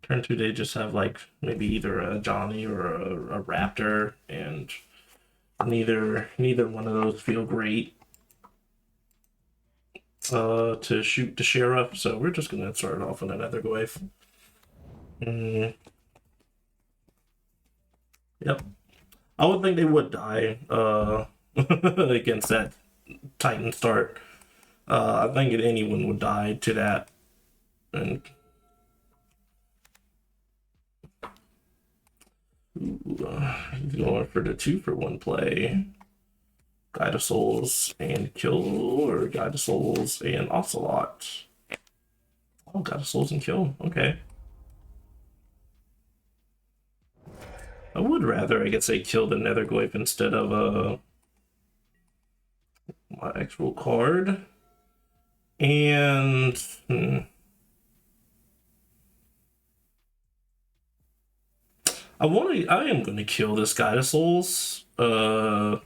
Turn 2 they just have like maybe either a Johnny or a Raptor, and neither one of those feel great to shoot the sheriff, so we're just gonna start off with another Netherglyph. Yep. I would think they would die against that Titan start. I think anyone would die to that. And he's going for the 2-for-1 play. Guide of Souls and kill, or Guide of Souls and Ocelot. Oh, Guide of Souls and kill. Okay. I would rather, I guess, say kill the Netherglyph instead of my actual card. And I am gonna kill this Guide of Souls. Do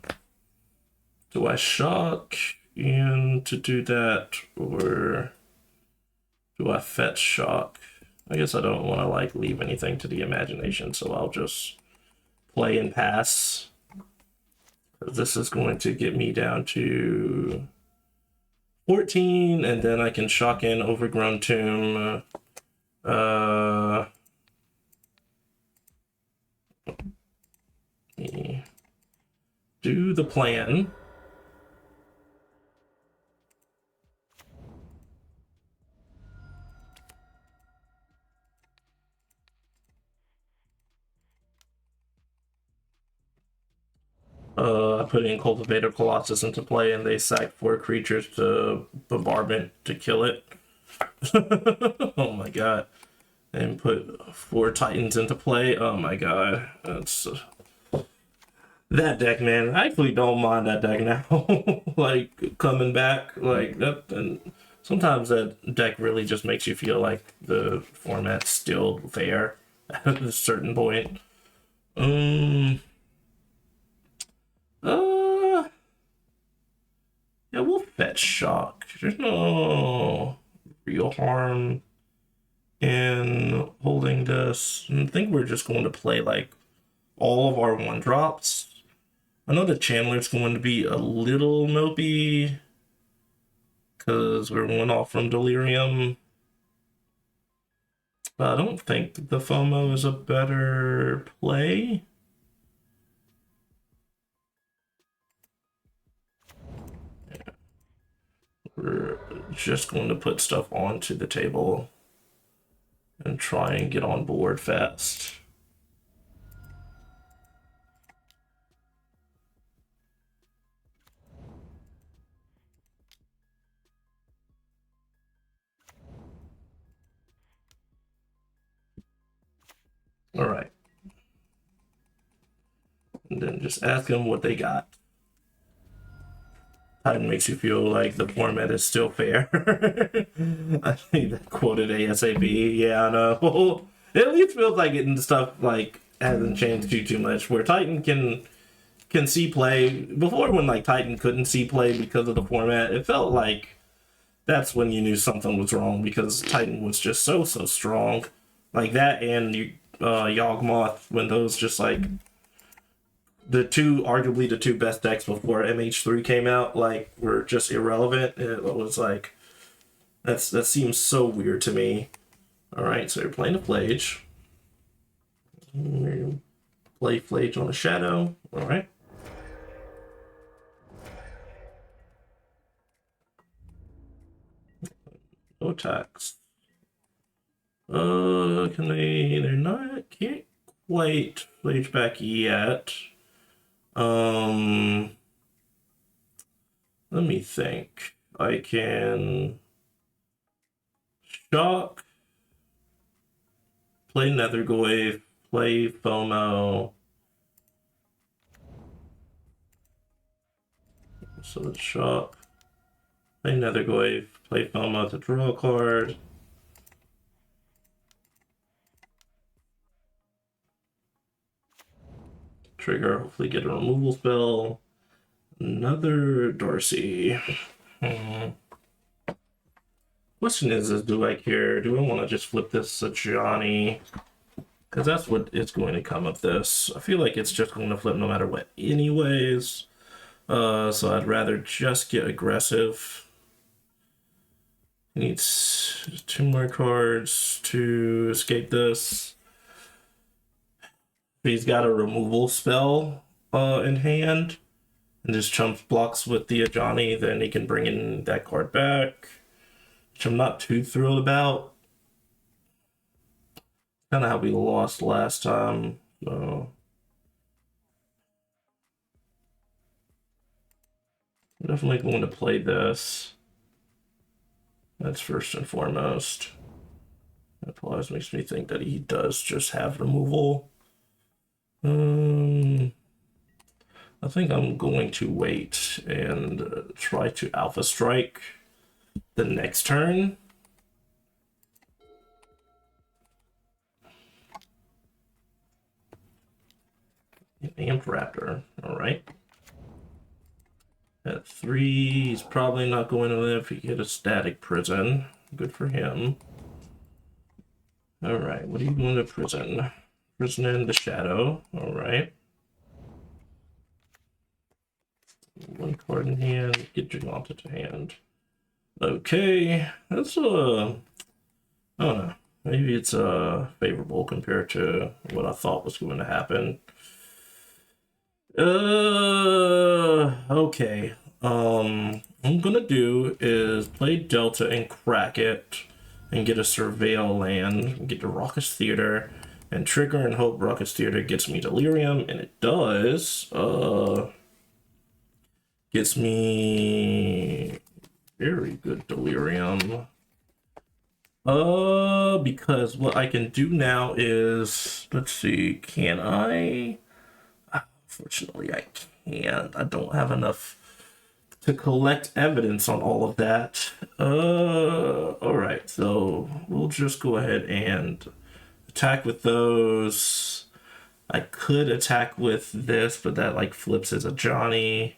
I shock and to do that, or do I fetch shock? I guess I don't want to like leave anything to the imagination, so I'll just play and pass. This is going to get me down to 14, and then I can shock in Overgrown Tomb. Do the plan. I put in Cultivator Colossus into play, and they sack 4 creatures to Bombardment to kill it. Oh my god. And put 4 Titans into play. Oh my god. That's... that deck, man. I actually don't mind that deck now. Like, coming back. Like, that... And sometimes that deck really just makes you feel like the format's still fair at a certain point. Yeah, we'll fetch Shock. There's no real harm in holding this. I think we're just going to play like all of our 1-drops. I know the Chandler's going to be a little mopey because we're 1 off from Delirium. But I don't think the FOMO is a better play. We're just going to put stuff onto the table and try and get on board fast. All right. And then just ask them what they got. That makes you feel like the format is still fair. I think that quoted ASAP. Yeah, I know. It at least feels like it stuff like hasn't changed too much. Where Titan can see play before, when like Titan couldn't see play because of the format, it felt like that's when you knew something was wrong, because Titan was just so strong, like that, and Yawgmoth, when those just like arguably the two best decks before MH3 came out, like, were just irrelevant. It was like, that seems so weird to me. All right, so you're playing a Flage. Play Flage on a Shadow. All right. No attacks. Can they? They're not. Can't quite Flage back yet. Let me think. I can Shock, play Nethergoyf, play FOMO. So let's Shock, play Nethergoyf, play FOMO to draw a card. Trigger, hopefully get a removal spell. Another Darcy. Question is do I care? Do I want to just flip this to Johnny? Because that's what it's going to come of this. I feel like it's just going to flip no matter what anyways. So I'd rather just get aggressive. He needs 2 more cards to escape this. If he's got a removal spell in hand and just chumps blocks with the Ajani, then he can bring in that card back, which I'm not too thrilled about. Kind of how we lost last time, so I'm definitely going to play this. That's first and foremost. That pause makes me think that he does just have removal. I think I'm going to wait and try to Alpha Strike the next turn. Amped Raptor, all right. At 3, he's probably not going to live. He get a Static Prison. Good for him. All right, what are you going to prison? Prison in the Shadow, all right. one card in hand, get Giganta to hand. Okay, that's I don't know. Maybe it's favorable compared to what I thought was going to happen. Okay. What I'm gonna do is play Delta and crack it, and get a Surveil land, get the Raucous Theater, and trigger and hope Raucous Theater gets me Delirium, and it does. Gets me very good Delirium. Because what I can do now is, let's see, can I? Unfortunately, I can't. I don't have enough to collect evidence on all of that. Alright, so we'll just go ahead and attack with those. I could attack with this, but that like flips as a Johnny.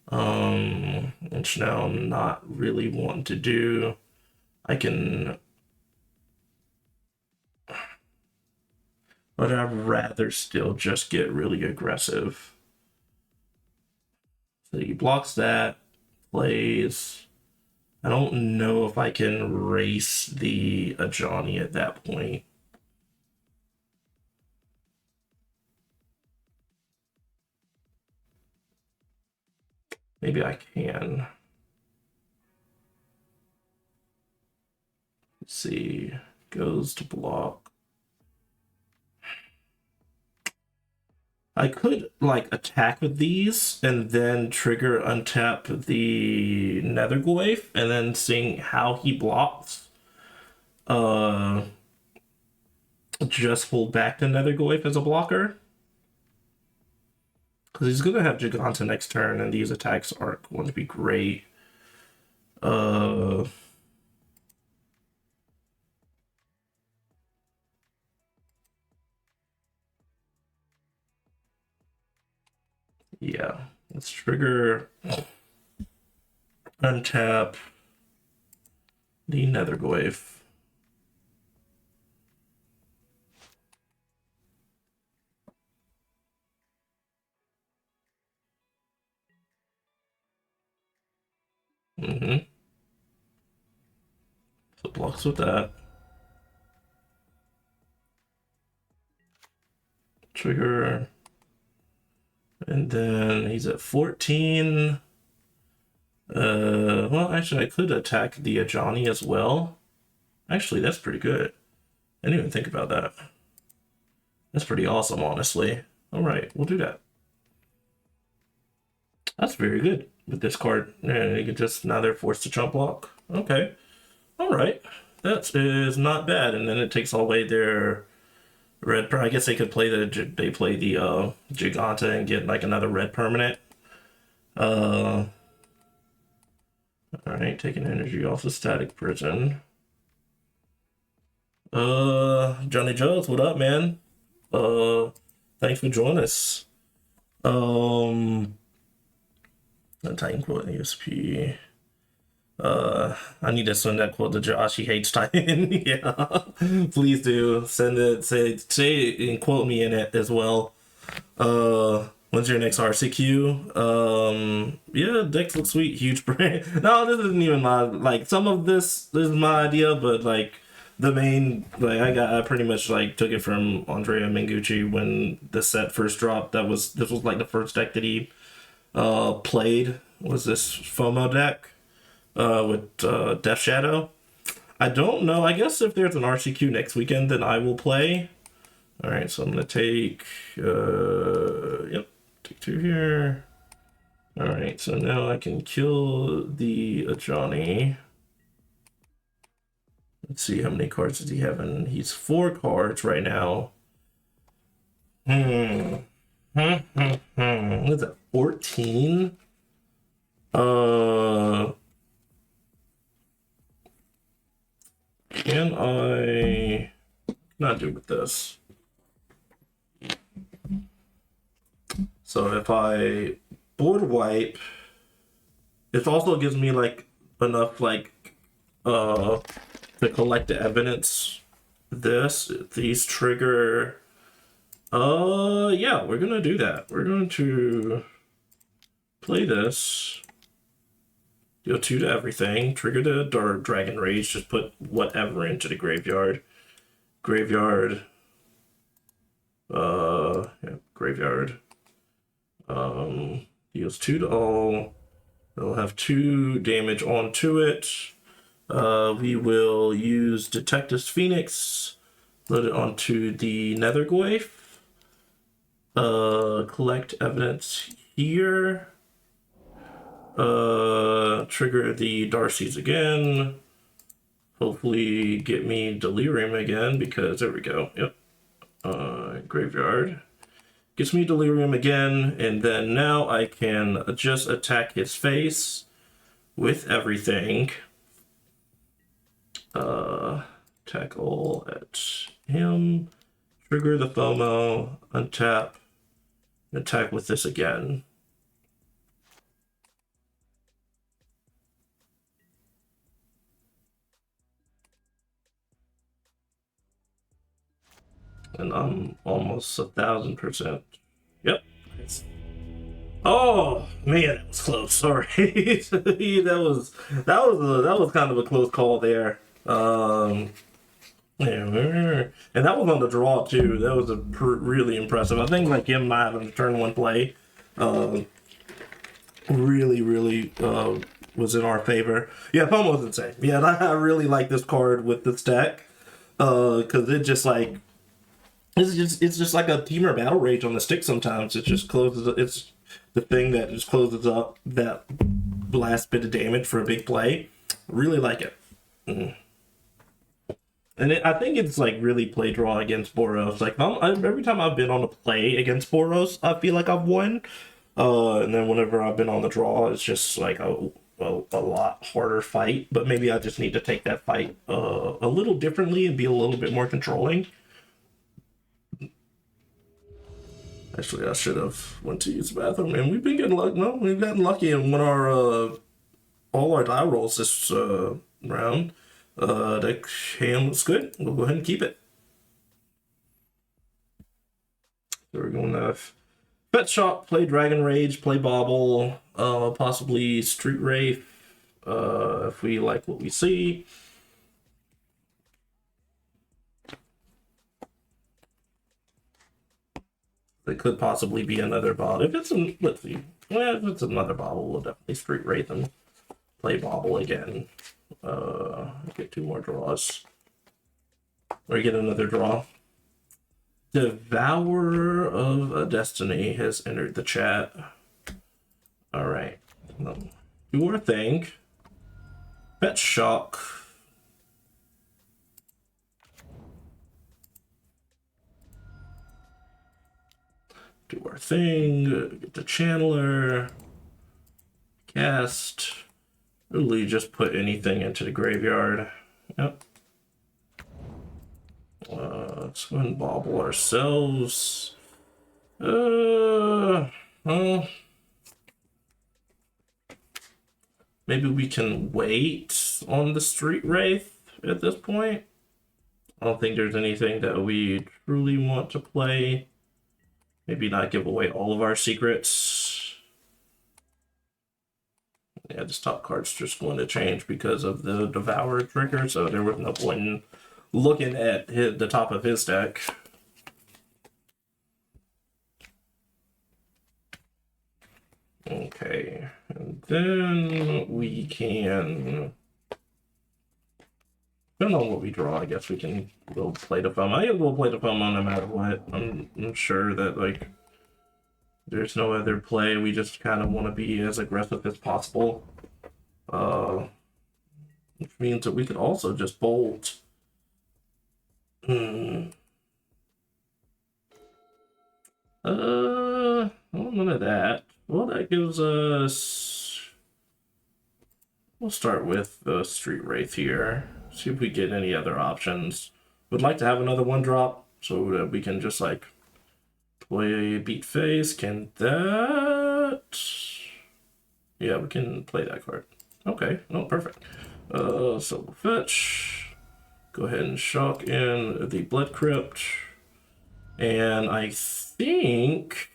Which now I'm not really wanting to do. I can, but I'd rather still just get really aggressive. So he blocks that, plays. I don't know if I can race the Ajani at that point. Maybe I can. Let's see, goes to block. I could like attack with these and then trigger untap the Netherglyph and then seeing how he blocks. Just hold back the Netherglyph as a blocker. Because he's gonna have Giganta next turn and these attacks aren't going to be great. Yeah, let's trigger, untap the Netherglyph. So blocks with that. Trigger. And then he's at 14. Well, actually, I could attack the Ajani as well. Actually, that's pretty good. I didn't even think about that. That's pretty awesome, honestly. All right, we'll do that. That's very good with this card. Yeah, you can just, now they're forced to chump block. Okay. All right. That is not bad. And then it takes away their red. I guess they could play the Giganta and get like another red permanent. All right, taking energy off the Static Prison. Johnny Jones, what up, man? Thanks for joining us. Titan quote ESP. I need to send that quote to Josh. He hates Titan. Yeah, please do send it. Say and quote me in it as well. When's your next RCQ? Yeah, Dex looks sweet. Huge brain. No, this isn't even my like. Some of this is my idea, but like the main like I pretty much like took it from Andrea Mengucci when the set first dropped. This was like the first deck that he played. Was this FOMO deck? With Death Shadow. I don't know. I guess if there's an RCQ next weekend, then I will play. All right, so I'm gonna take. Yep, take 2 here. All right, so now I can kill the Ajani. Let's see how many cards does he have in. He's 4 cards right now. What is that? 14. Can I not do with this? So if I board wipe, it also gives me like enough like to collect the evidence. These trigger. Yeah, we're gonna do that. We're going to play this. Deal 2 to everything. Trigger the Dark Dragon Rage. Just put whatever into the graveyard. Graveyard. Yeah, graveyard. Deals 2 to all. It'll have 2 damage onto it. We will use Detective's Phoenix. Load it onto the Nethergoyf. Collect evidence here. Trigger the Darcy's again. Hopefully get me Delirium again, because there we go. Yep. Graveyard. Gets me Delirium again, and then now I can just attack his face with everything. Attack all at him. Trigger the FOMO, untap, attack with this again. And I'm almost 1,000%. Yep. Oh man, that was close. Sorry, that was kind of a close call there. Yeah, and that was on the draw too. That was really impressive. I think like him not having a turn 1 play, really was in our favor. Yeah, FOMO was insane. Yeah, I really like this card with this deck, because it just like it's just like a Teamer Battle Rage on the stick. Sometimes it just closes. It's the thing that just closes up that last bit of damage for a big play. Really like it. And I think it's like really play draw against Boros. Like every time I've been on a play against Boros, I feel like I've won. And then whenever I've been on the draw, it's just like a lot harder fight. But maybe I just need to take that fight a little differently and be a little bit more controlling. Actually, I should have went to use the bathroom. And we've been getting lucky. No, we've gotten lucky and won our all our die rolls this round. That hand looks good. We'll go ahead and keep it. So we're going to Bet Shop, play Dragon Rage, play Bobble, possibly Street Wraith, if we like what we see. It could possibly be another bottle. If it's let's see. Yeah, if it's another bottle, we'll definitely Street Wraith and play Bobble again. Get 2 more draws. Or get another draw. Devourer of a Destiny has entered the chat. Alright. Do our thing. Bet Shock. Do our thing. Get the Channeler. Cast. Really just put anything into the graveyard. Yep. Let's go and bobble ourselves. Well, maybe we can wait on the Street Wraith at this point. I don't think there's anything that we truly want to play. Maybe not give away all of our secrets. Yeah, this top card's just going to change because of the Devourer trigger, so there was no point in looking at the top of his deck. Okay, and then we can, depending on what we draw, I guess we'll play the FOMO. I guess we'll play the FOMO no matter what. I'm sure that like there's no other play. We just kind of want to be as aggressive as possible. Which means that we could also just bolt. None of that. Well, that gives us. We'll start with the Street Wraith here. See if we get any other options. Would like to have another 1-drop so that we can just like play Beat Face. Can that? Yeah, we can play that card. Okay, no, perfect. So we'll fetch. Go ahead and shock in the Blood Crypt. And I think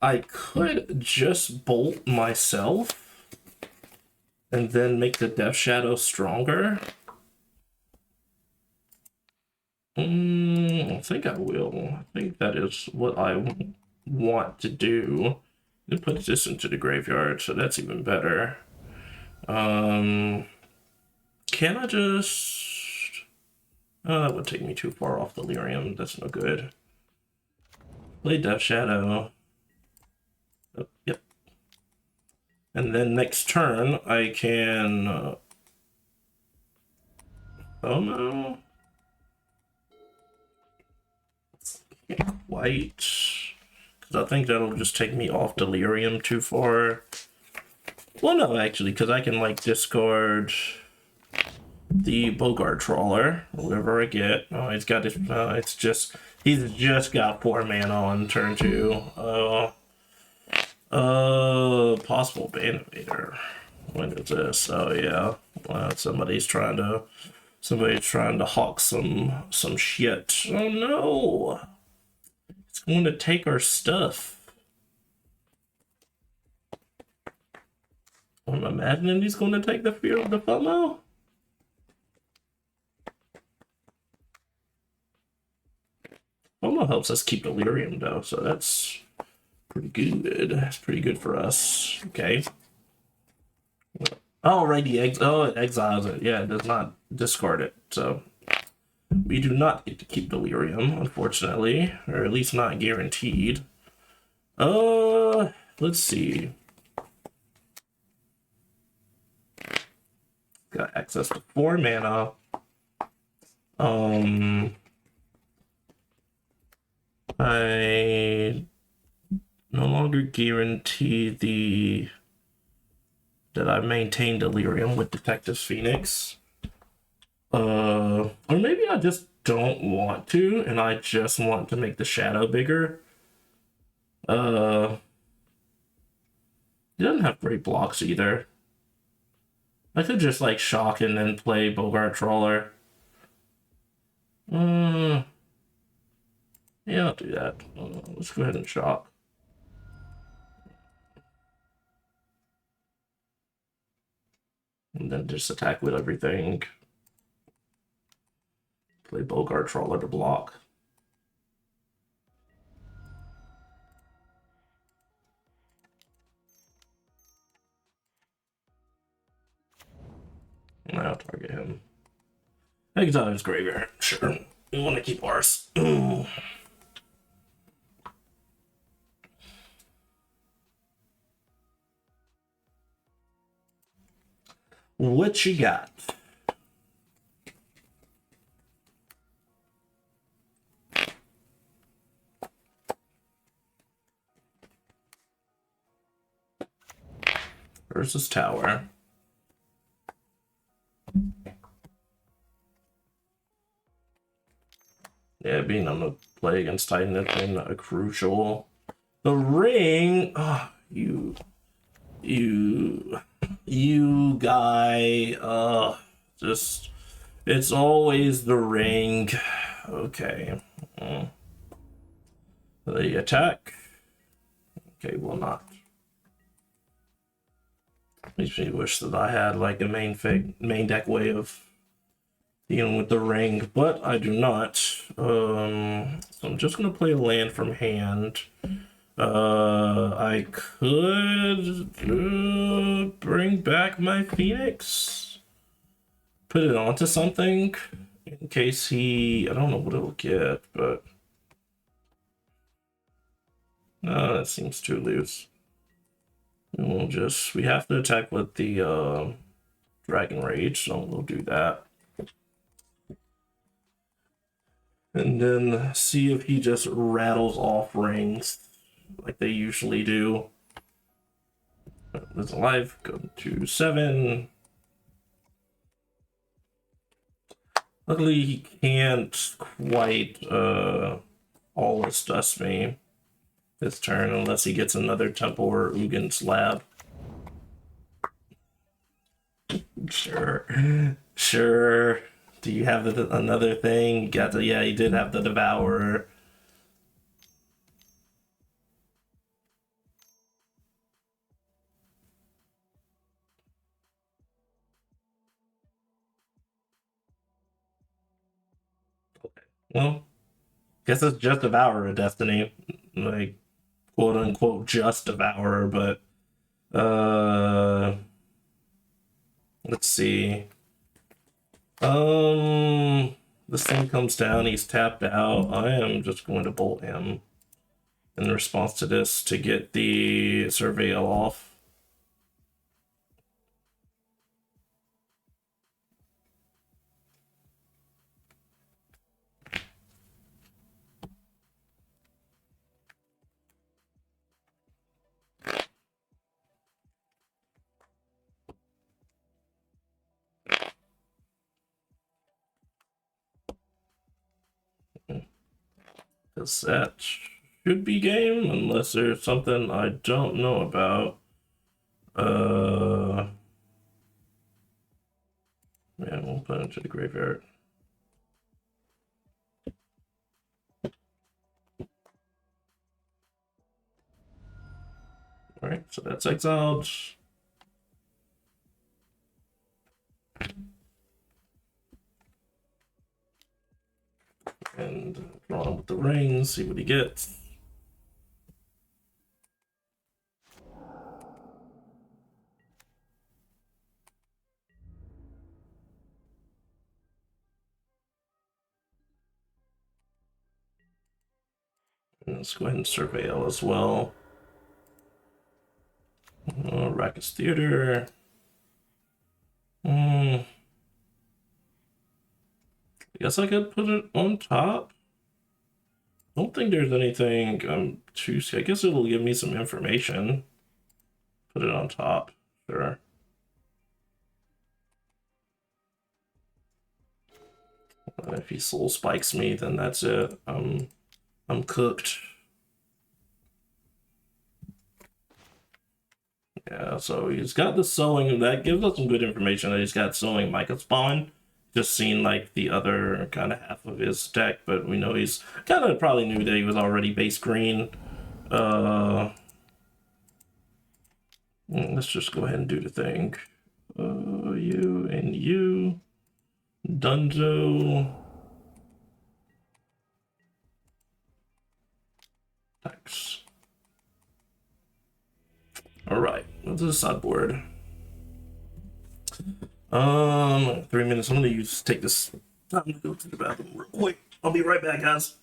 I could just bolt myself and then make the Death Shadow stronger. I think I will. I think that is what I want to do. And put this into the graveyard, so that's even better. Can I just... Oh, that would take me too far off Delirium. That's no good. Play Death Shadow. Oh, yep. And then next turn, I can... oh no. Can't quite. Because I think that'll just take me off Delirium too far. Well, no, actually, because I can, like, discard the Bogart Trawler, whatever I get. Oh, he's got his, it's just, he's just got 4 mana on turn 2. Possible Bane Invader. When is this? Oh, yeah. Somebody's trying to hawk some shit. Oh, no. It's going to take our stuff. I'm imagining he's going to take the Fear of the FOMO. FOMO helps us keep Delirium, though, so that's pretty good. That's pretty good for us. Okay. Oh, right, it exiles it. Yeah, it does not discard it, so we do not get to keep Delirium, unfortunately, or at least not guaranteed. Let's see. Got access to 4 mana. I no longer guarantee that I maintain Delirium with Detective Phoenix. Or maybe I just don't want to, and I just want to make the shadow bigger. He doesn't have great blocks either. I could just, like, shock and then play Bogart Trawler. Yeah, I'll do that. Let's go ahead and shock. And then just attack with everything. Play Bogart Trawler to block. I'll target him. Exile his graveyard. Sure. We want to keep ours. What you got? Versus Tower. Yeah, being on the play against Titan has been crucial. The ring. Oh, you guy. Just, it's always the ring. Okay. The attack. Okay, will not. Makes me wish that I had, like, a main deck way of dealing with the ring, but I do not. So I'm just gonna play a land from hand. I could bring back my Phoenix, put it onto something in case he, I don't know what it'll get, but no, that seems too loose. We have to attack with the Dragon Rage, so we'll do that. And then see if he just rattles off rings like they usually do. There's a life, go to 7. Luckily, he can't quite always dust me this turn unless he gets another Temple or Ugin Slab. Sure. Do you have another thing? Yeah, he did have the Devourer. Well, guess it's just Devourer Destiny. Like, quote unquote, just Devourer, but let's see. This thing comes down, he's tapped out. I am just going to bolt him in response to this to get the Surveil off. Because that should be game, unless there's something I don't know about. Yeah, we'll put it into the graveyard. Alright, so that's exiled. And draw him with the rings, see what he gets. And let's go ahead and Surveil as well. Rackus Theater. I guess I could put it on top. Don't think there's anything too. I guess it'll give me some information. Put it on top, sure. If he soul spikes me, then that's it. I'm cooked. Yeah, so he's got the sewing. That gives us some good information that he's got sewing Micah Spawn. Just seen like the other kind of half of his deck, but we know he's kind of probably knew that he was already base green. Let's just go ahead and do the thing. You and you. Dunzo. Thanks. Alright, what's the sideboard? 3 minutes. I'm gonna take this time to go to the bathroom real quick. I'll be right back, guys.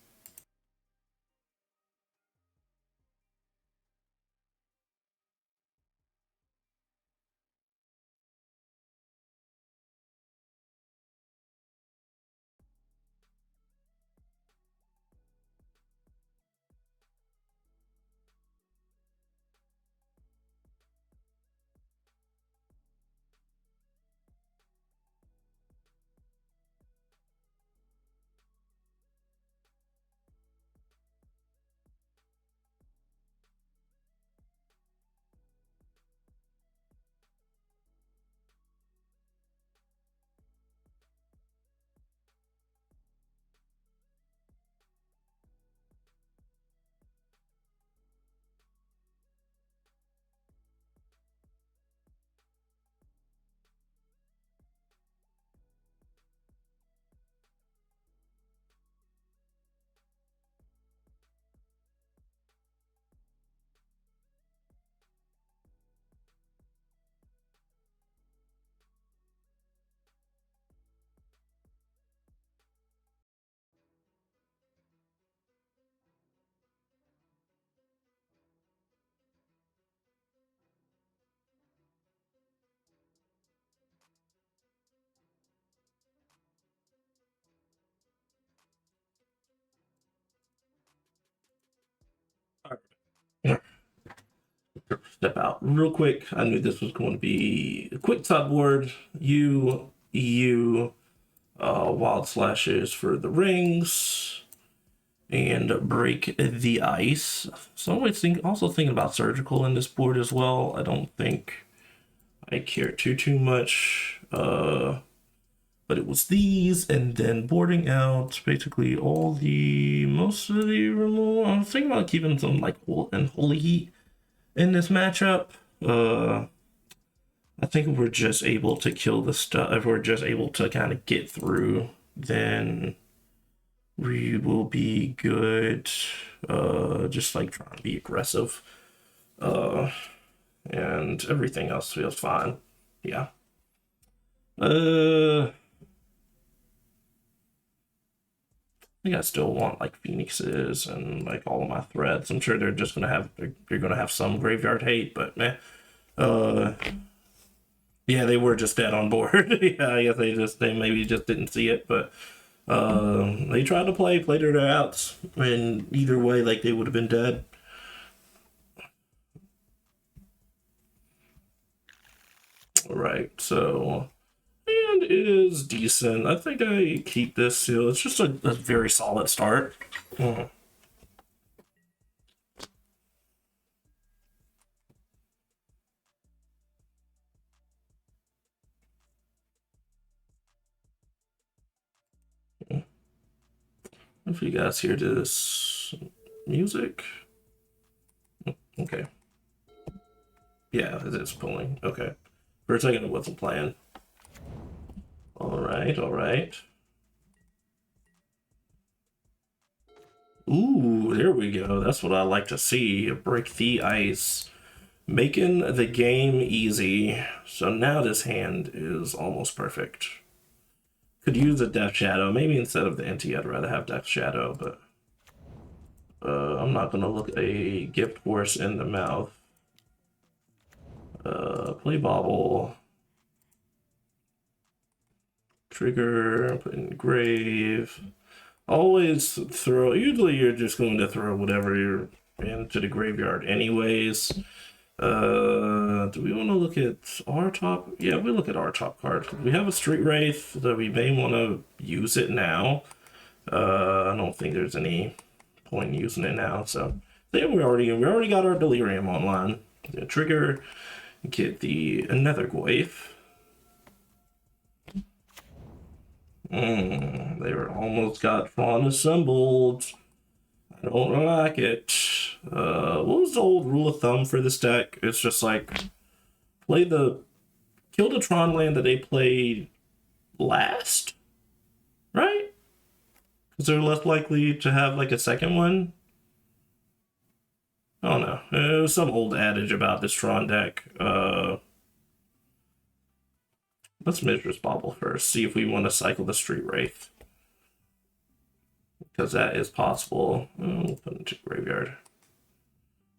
Step out real quick. I knew this was going to be a quick sideboard. Wild Slashes for the rings, and break the ice. So I'm always also thinking about surgical in this board as well. I don't think I care too much. But it was these, and then boarding out basically most of the removal. I was thinking about keeping some like Holy Heat in this matchup. I think if we're just able to kill the stuff, if we're just able to kind of get through, then we will be good. Just like trying to be aggressive. And everything else feels fine. Yeah. I think I still want like phoenixes and like all of my threads. I'm sure they're just gonna have they're gonna have some graveyard hate, but man, yeah, they were just dead on board. Yeah, I guess they maybe just didn't see it, but they tried to played their outs, and either way, like they would have been dead. All right, so and it is decent. I think I keep this. You know, it's just a very solid start. If you guys hear this music, okay. Yeah, it is pulling. Okay. For a second, it wasn't playing. All right, all right. Ooh, there we go. That's what I like to see. Break the ice. Making the game easy. So now this hand is almost perfect. Could use a Death Shadow. Maybe instead of the NT, I'd rather have Death Shadow, but I'm not going to look a Gift Horse in the mouth. Play Bobble. Trigger, put in Grave. Always throw, usually you're just going to throw whatever you're into the graveyard anyways. Do we want to look at our top? Yeah, we look at our top card. We have a Street Wraith, so we may want to use it now. I don't think there's any point in using it now. So yeah, we already got our Delirium online. The trigger, get the Nether Goyf. They were almost got Tron assembled. I don't like it. What was the old rule of thumb for this deck? It's just like kill the Tron land that they played last, right? Because they're less likely to have like a second one. I don't know. It was some old adage about this Tron deck. Let's Mistress Bobble first. See if we want to cycle the Street Wraith. Because that is possible. We'll put it into graveyard.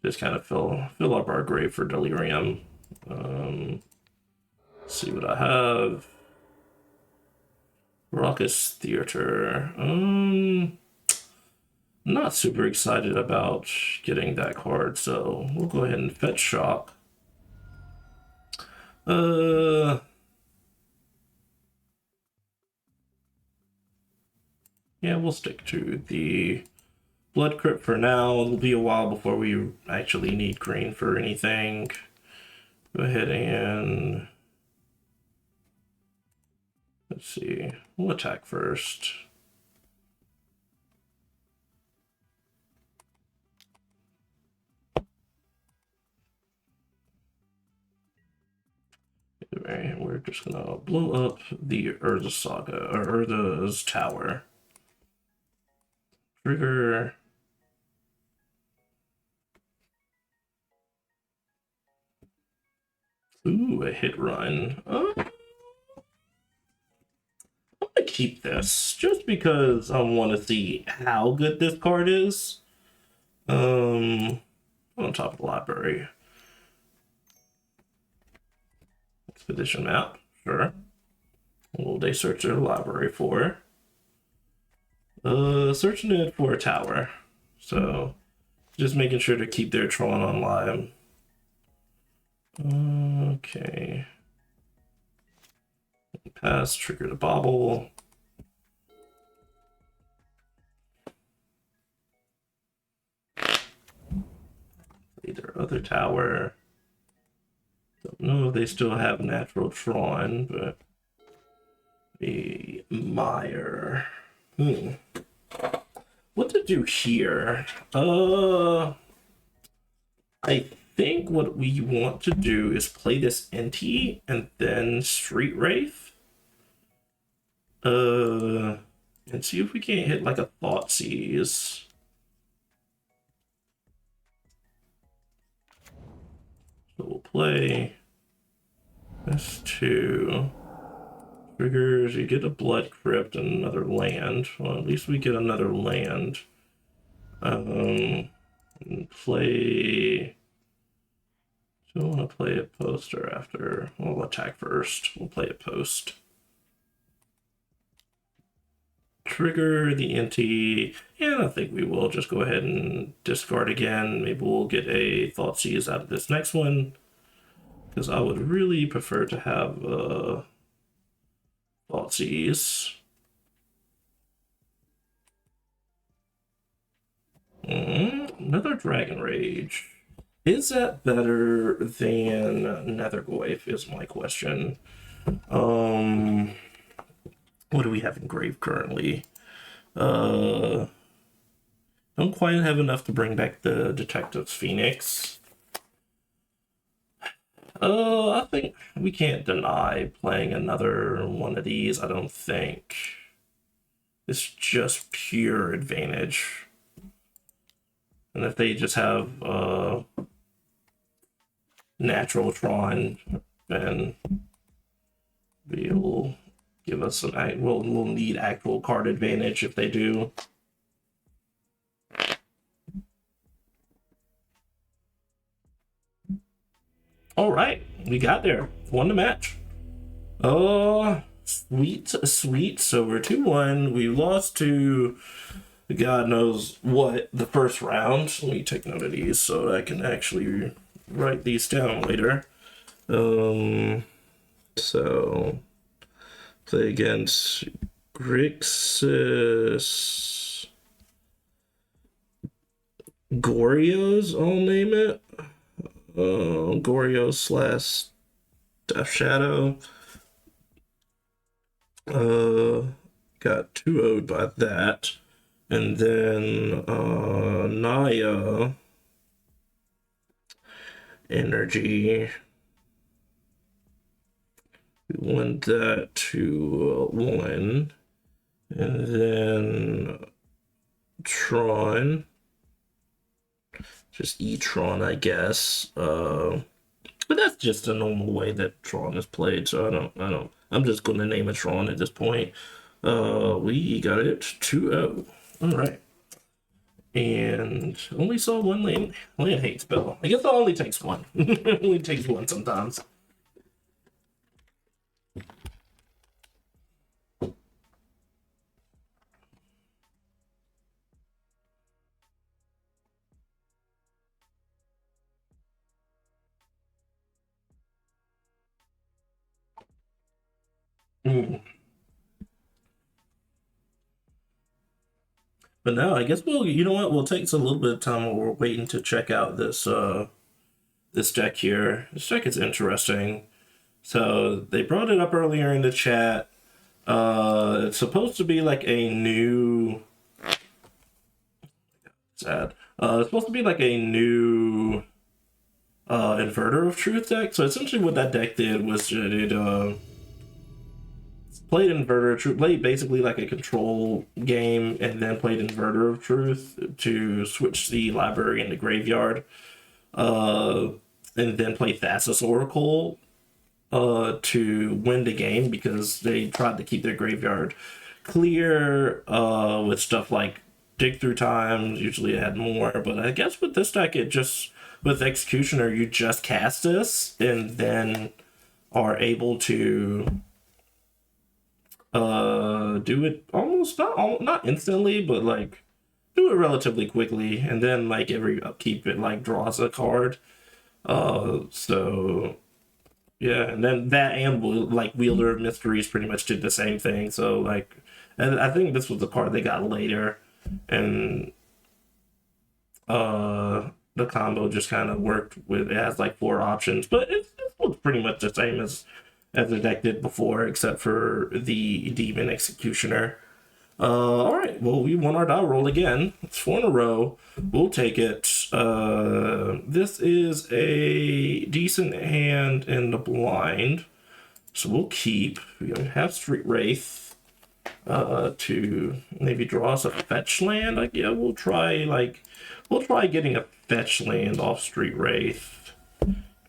Just kind of fill up our grave for Delirium. See what I have. Raucous Theater. Not super excited about getting that card, so we'll go ahead and fetch Shock. Yeah, we'll stick to the Blood Crypt for now. It'll be a while before we actually need green for anything. Go ahead and let's see. We'll attack first. Anyway, we're just gonna blow up the Urza Saga or Urza's tower. Trigger. Ooh, a hit run. I'm gonna keep this just because I want to see how good this card is. On top of the library. Expedition map, sure. What will they search their library for? Searching it for a tower. So just making sure to keep their Tron online. Okay. Pass, trigger the Bobble. Play their other tower. Don't know if they still have natural Tron, but a Mire. What to do here? I think what we want to do is play this NT and then Street Wraith. and see if we can't hit like a Thoughtseize. So we'll play this 2. Triggers, you get a Blood Crypt and another land. Well, at least we get another land. Play... Do I want to play it post or after? We'll attack first. We'll play it post. Trigger the NT, and I think we will just go ahead and discard again. Maybe we'll get a Thoughtseize out of this next one, because I would really prefer to have Thoughtseize. Another Dragon Rage. Is that better than Nethergoyf is my question. What do we have engraved currently? Don't quite have enough to bring back the Detective's Phoenix. I think we can't deny playing another one of these, I don't think. It's just pure advantage. And if they just have natural Tron, then they'll give us some. We'll need actual card advantage if they do. All right, we got there. Won the match. Oh, sweet, sweet. So we're 2-1. We lost to God knows what the first round. Let me take note of these so I can actually write these down later. So play against Grixis Goryo's, I'll name it. Goryo / Death Shadow. Got 2-0'd by that. And then Naya Energy. We won that 2-1. And then Tron. Just E-Tron, I guess. But that's just a normal way that Tron is played, so I'm just gonna name it Tron at this point. We got it 2-0. All right. And only saw one land hate spell. I guess it only takes one. It only takes one sometimes. But no, I guess you know what? We'll take a little bit of time while we're waiting to check out this this deck here. This deck is interesting. So they brought it up earlier in the chat. It's supposed to be like a new. Sad. It's supposed to be like a new Inverter of Truth deck. So essentially, what that deck did was it played Inverter of Truth, played basically like a control game, and then played Inverter of Truth to switch the library in the graveyard, and then played Thassa's Oracle to win the game because they tried to keep their graveyard clear with stuff like Dig Through Times. Usually it had more, but I guess with this deck, it just, with Executioner, you just cast this and then are able to do it almost not instantly, but like do it relatively quickly, and then like every upkeep it like draws a card. So yeah, and then that and like Wielder of Mysteries pretty much did the same thing. So like, and I think this was the card they got later, and the combo just kind of worked with, it has like 4 options, but it looks pretty much the same as the deck did before, except for the Demon Executioner. All right, well, we won our die roll again. It's 4 in a row. We'll take it. This is a decent hand in the blind, so we'll keep. We have Street Wraith. to maybe draw us a fetch land. Like, yeah, we'll try getting a fetch land off Street Wraith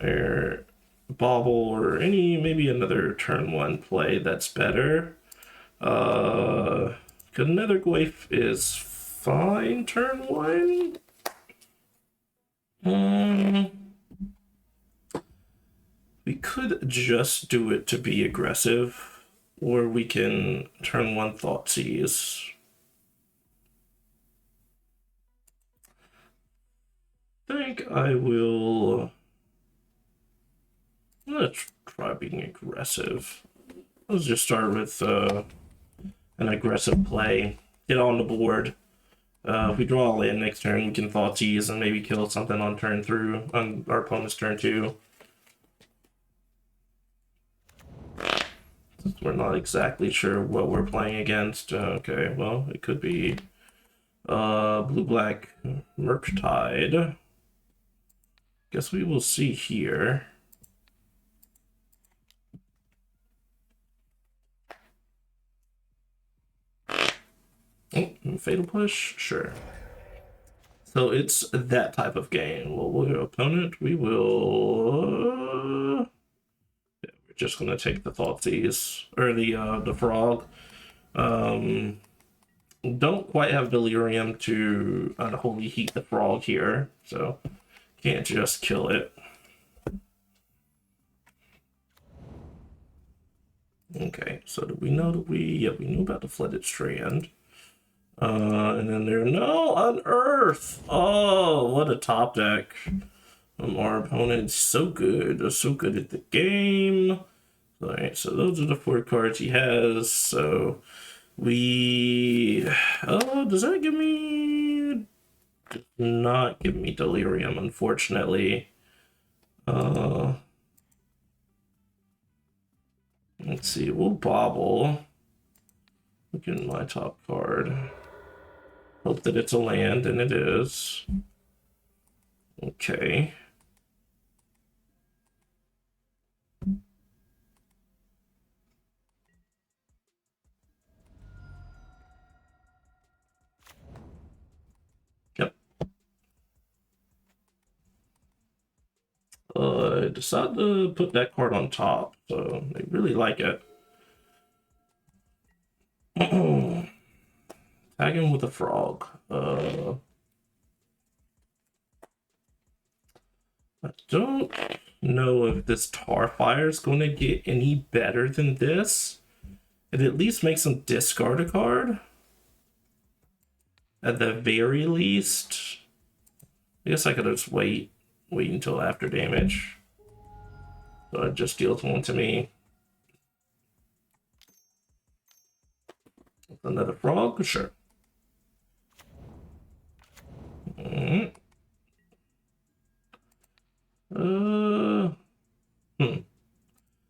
or Bauble or maybe another turn 1 play that's better. Because Nether Gwaif is fine turn 1. We could just do it to be aggressive, or we can turn 1 Thoughtseize. I think I will. Let's try being aggressive. Let's just start with an aggressive play. Get on the board. If we draw a land next turn, we can Thoughtseize and maybe kill something on our opponent's turn 2. We're not exactly sure what we're playing against. Okay, well, it could be blue-black Murktide. Guess we will see here. Oh, Fatal Push? Sure. So it's that type of game. Well, we'll opponent, we will... yeah, we're just going to take the Thoughtseize, or the Frog. Don't quite have Delirium to Unholy Heat the Frog here, so can't just kill it. Okay, so do we know that we knew about the Flooded Strand. And then no Unearth. Oh, what a top deck. Our opponent's so good at the game. All right, so those are the 4 cards he has. So does that give me? Does not give me Delirium, unfortunately. Let's see. We'll Bauble. Look at my top card. Hope that it's a land, and it is. Okay. Yep. I decided to put that card on top, so I really like it. Tag him with a frog. I don't know if this Tarfire is going to get any better than this. It at least makes him discard a card. At the very least. I guess I could just wait until after damage. So it just deals 1 to me. Another frog? Sure.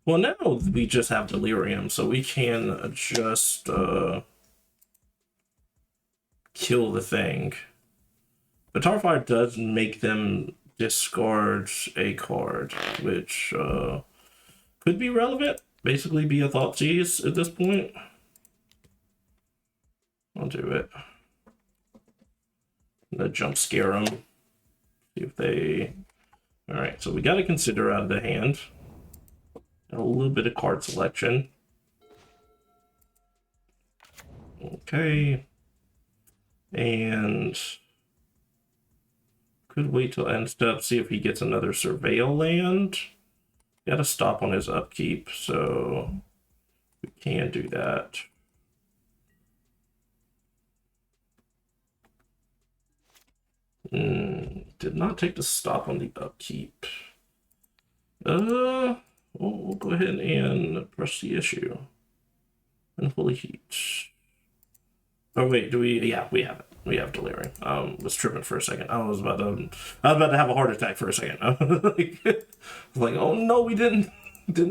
Well, now we just have Delirium, so we can just kill the thing. But Tarfire does make them discard a card, which could be relevant. Basically be a Thoughtseize at this point. I'll do it. I'm gonna jump scare them. See if they... Alright, so we got to consider out of the hand. A little bit of card selection. Okay. And could wait till end step, see if he gets another Surveil land. Got to stop on his upkeep, so we can do that. Did not take the stop on the upkeep. We'll go ahead and press the issue. And fully heat. Oh wait, do we? Yeah, we have it. We have Delirium. Was tripping for a second. I was about to have a heart attack for a second. I was like, oh no, we didn't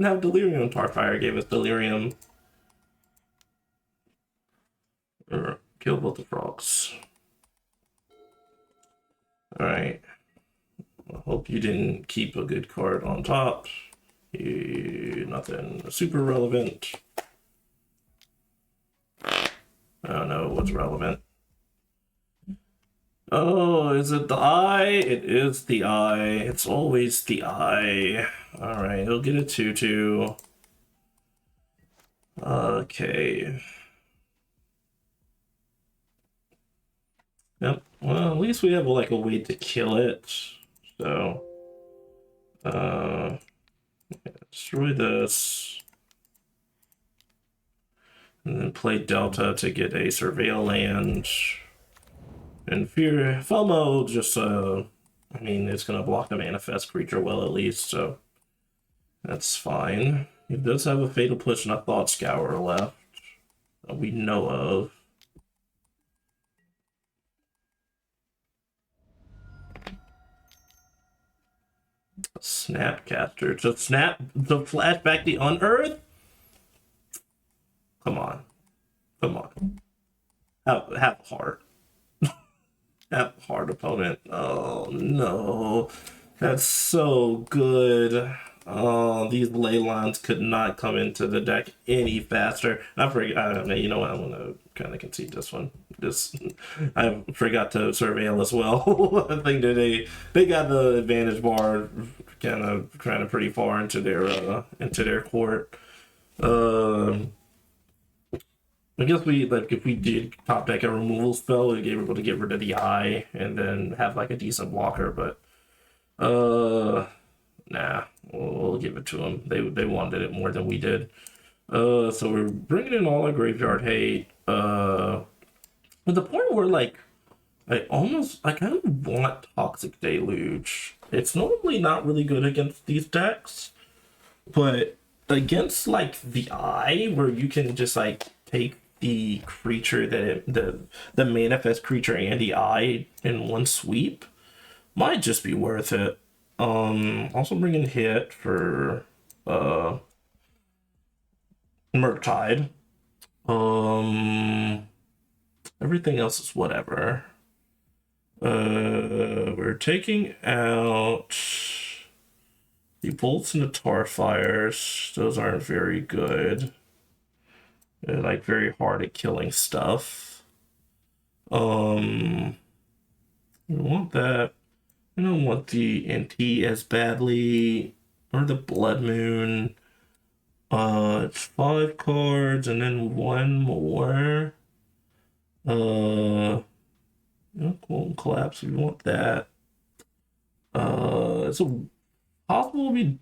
have Delirium. Tarfire gave us Delirium. Kill both the frogs. Alright. I hope you didn't keep a good card on top. Nothing super relevant. I don't know what's relevant. Oh, is it the eye? It is the eye. It's always the eye. Alright, he'll get a 2/2. Okay. Yep. Well, at least we have like a way to kill it. So, destroy this. And then play Delta to get a Surveil land. And Fear FOMO just, I mean, it's going to block the manifest creature well at least, so that's fine. He does have a Fatal Push and a Thought Scour left that we know of. Snapcaster to flashback the Unearth? Come on. Come on. Have a heart. Have a hard opponent. Oh no. That's so good. Oh, these ley lines could not come into the deck any faster. I don't know. You know what? I'm gonna kind of concede this one. I forgot to surveil as well. I think that they got the advantage bar kind of pretty far into their court. I guess if we did top deck a removal spell, we'd be able to get rid of the eye and then have like a decent blocker, but nah, we'll give it to them. They wanted it more than we did. So we're bringing in all our graveyard hate. To the point where like I kind of want Toxic Deluge. It's normally not really good against these decks, but against like the eye, where you can just like take the creature the manifest creature and the eye in one sweep, might just be worth it. Also bringing hit for Murktide. Everything else is whatever. We're taking out the bolts and the tar fires. Those aren't very good. They're like very hard at killing stuff. We want that. I don't want the NT as badly, or the Blood Moon. It's 5 cards and then 1 more. Quote Collapse. We want that. It's possible we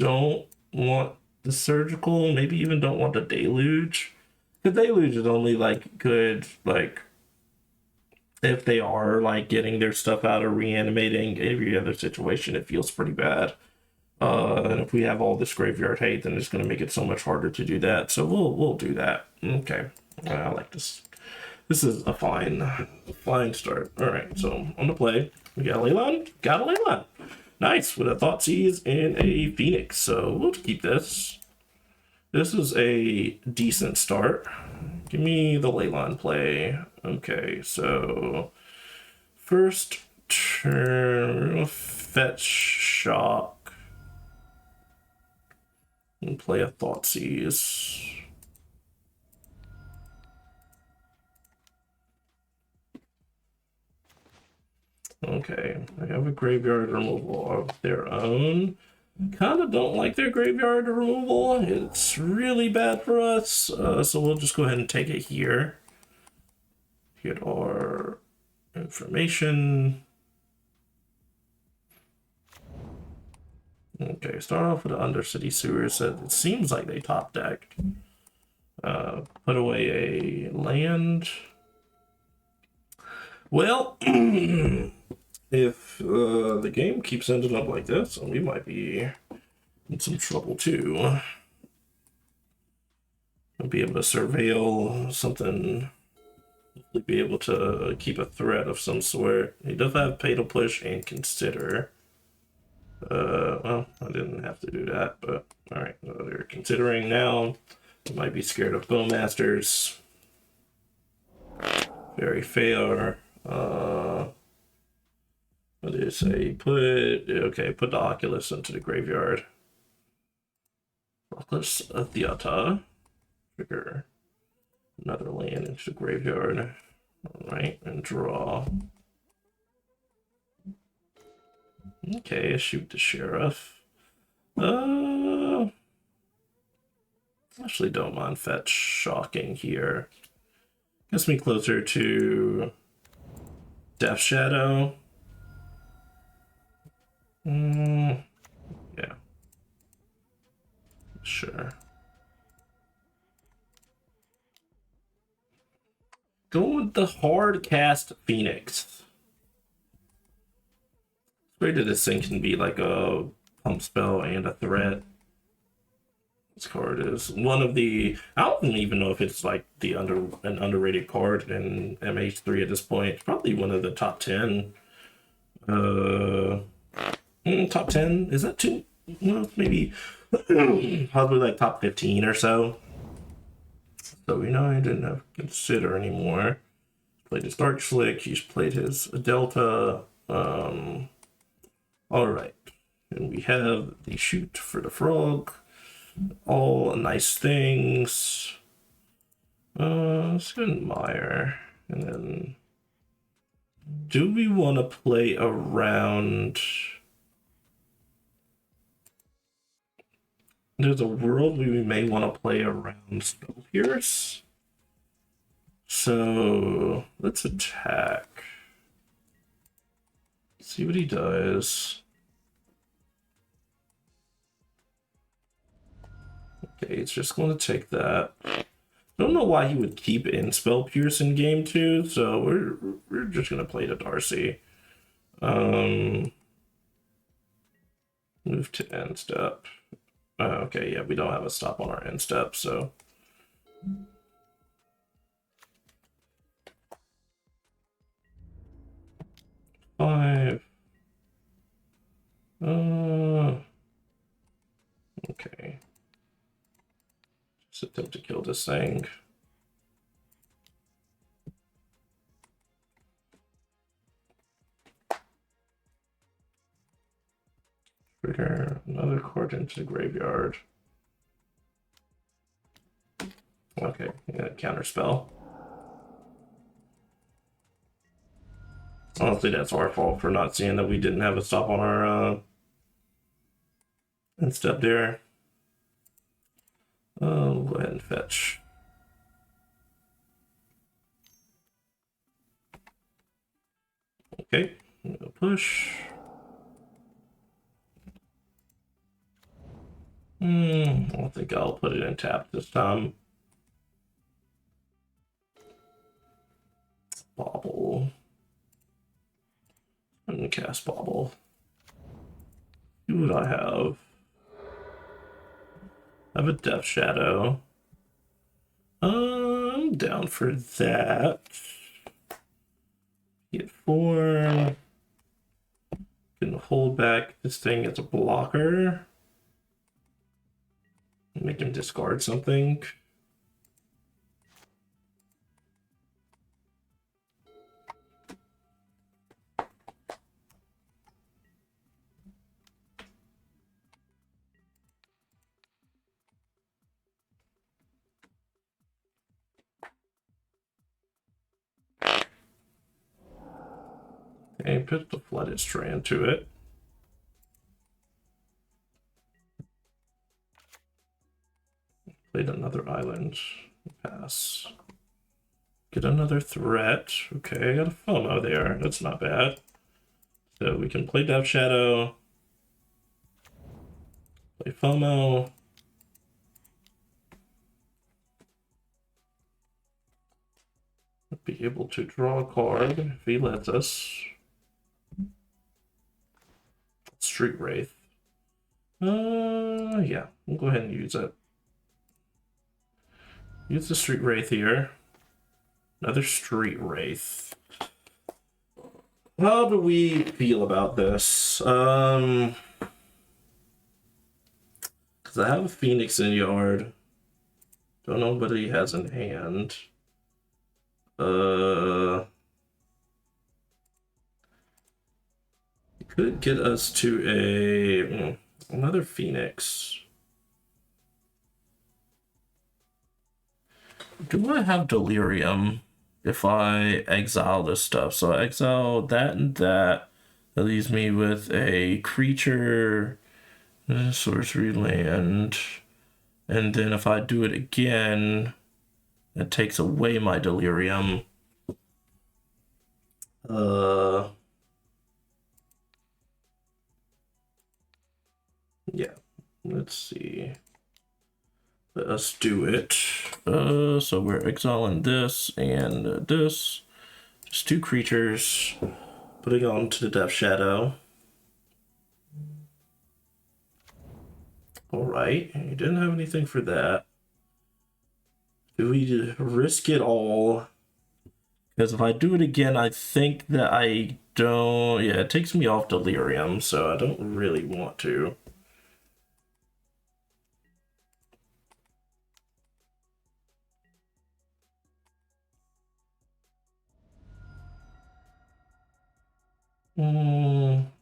don't want the Surgical. Maybe even don't want the Deluge. The Deluge is only like good like if they are like getting their stuff out or reanimating. Every other situation, it feels pretty bad. And if we have all this graveyard hate, then it's going to make it so much harder to do that. So we'll do that. Okay, I like this. This is a fine start. All right, so on the play, we got a Leyline. Got a Leyline. Nice, with a Thoughtseize and a Phoenix. So we'll keep this. This is a decent start. Give me the Leyline play. Okay, so first turn, we're gonna fetch Shock and play a Thoughtseize. Okay, they have a graveyard removal of their own. Kind of don't like their graveyard removal. It's really bad for us. So we'll just go ahead and take it here. Get our information. Okay, start off with the Undercity Sewers. It seems like they top decked. Put away a land. Well, if the game keeps ending up like this, we might be in some trouble too. I'll be able to surveil something, be able to keep a threat of some sort. He does have Fatal Push and Consider. Well, I didn't have to do that, but alright, they're considering now. They might be scared of Bowmasters. Very fair. What do you say? Put the Oculus into the graveyard. Oculus Theata. Trigger. Another land into the graveyard. All right, and draw. Okay, shoot the sheriff. Actually don't mind fetch shocking here. Gets me closer to Death Shadow. Yeah. Sure. Go with the hard cast Phoenix. Afraid that this thing can be like a pump spell and a threat. This card is one of the. I don't even know if it's like an underrated card in MH3 at this point. It's probably one of the top 10. Top 10 is that too? Well, maybe probably like top 15 or so. So I didn't have to consider anymore. Played his Dark Slick. He's played his Delta. All right, and we have the shoot for the frog. All nice things. Let's go admire. And then do we want to play around? There's a world we may want to play around Spell Pierce. So let's attack. See what he does. Okay, it's just going to take that. I don't know why he would keep in Spell Pierce in game 2, so we're just going to play the Darcy. Move to end step. Okay, yeah, we don't have a stop on our end step, so. Five. Okay. Just attempt to kill this thing. Trigger another card into the graveyard. Okay, yeah, counter spell. Honestly, that's our fault for not seeing that we didn't have a stop on our end step there. We'll go ahead and fetch. Okay, push. I don't think I'll put it in tap this time. Bobble. I'm gonna cast Bobble. See what I have. I have a Death Shadow. I'm down for that. Get 4. Can hold back this thing as a blocker. Make him discard something. Okay, put the Flooded Strand to it. Played another island. Pass. Get another threat. Okay, I got a FOMO there. That's not bad. So we can play Death Shadow. Play FOMO. Be able to draw a card if he lets us. Street Wraith. Yeah, we'll go ahead and use it. Use the Street Wraith here. Another Street Wraith. How do we feel about this? Because I have a Phoenix in yard. Don't know what he has in hand. Could get us to another Phoenix. do I have Delirium if I exile this stuff? So I exile that and that. That leaves me with a creature, sorcery land. And then if I do it again, it takes away my Delirium. Yeah, let's see. Let us do it. So we're exiling this and this. Just 2 creatures. Putting on to the Death Shadow. Alright, you didn't have anything for that. Do we risk it all? Because if I do it again, I think that I don't... Yeah, it takes me off Delirium, so I don't really want to.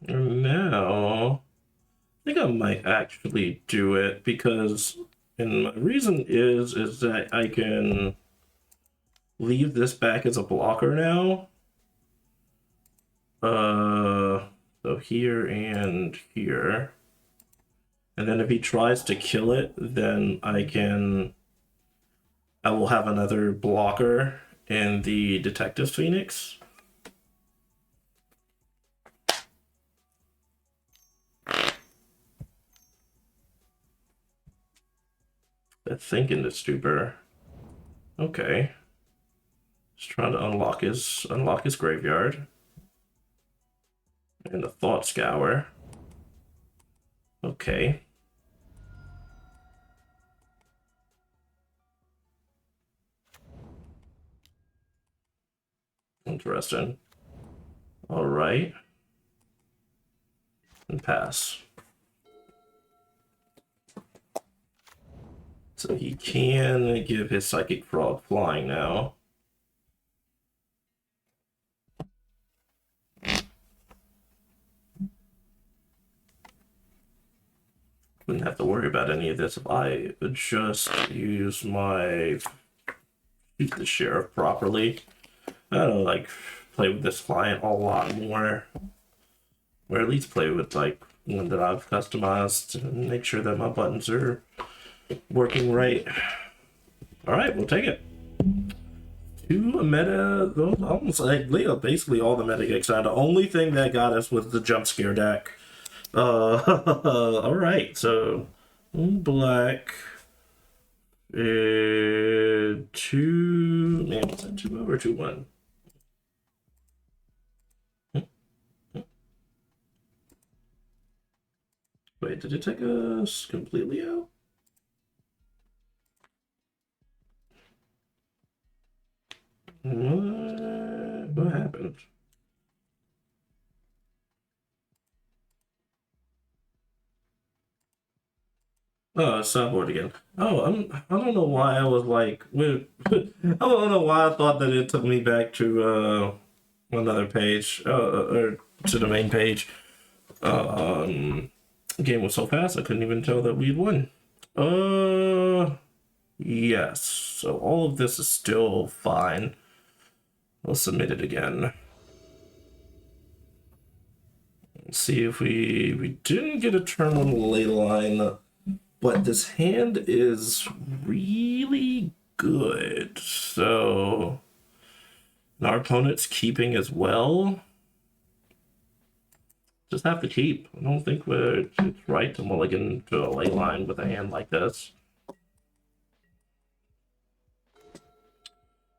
Now, I think I might actually do it because, and my reason is that I can leave this back as a blocker now. So here and here, and then if he tries to kill it, then I will have another blocker in the Detective Phoenix. I think in the stupor. Okay. Just trying to unlock his graveyard. And a Thought Scour. Okay. Interesting. All right. And pass. So he can give his Psychic Frog flying now. Wouldn't have to worry about any of this if I would just use my shoot the sheriff properly. I don't know, like play with this client a lot more. Or at least play with like one that I've customized and make sure that my buttons are working right. Alright, we'll take it. 2 meta, almost like basically all the meta kicks out. The only thing that got us was the jump scare deck. Alright, so black. 2, man, was that 2-0 or 2-1? Wait, did it take us completely out? What happened? Oh, it's sideboard again. Oh, I don't know why I was like, I don't know why I thought that it took me back to another page, or to the main page. Game was so fast I couldn't even tell that we'd won. Yes. So all of this is still fine. We'll submit it again. Let's see if we didn't get a turn on the ley line, but this hand is really good. So our opponent's keeping as well. Just have to keep. I don't think it's right to mulligan to a ley line with a hand like this.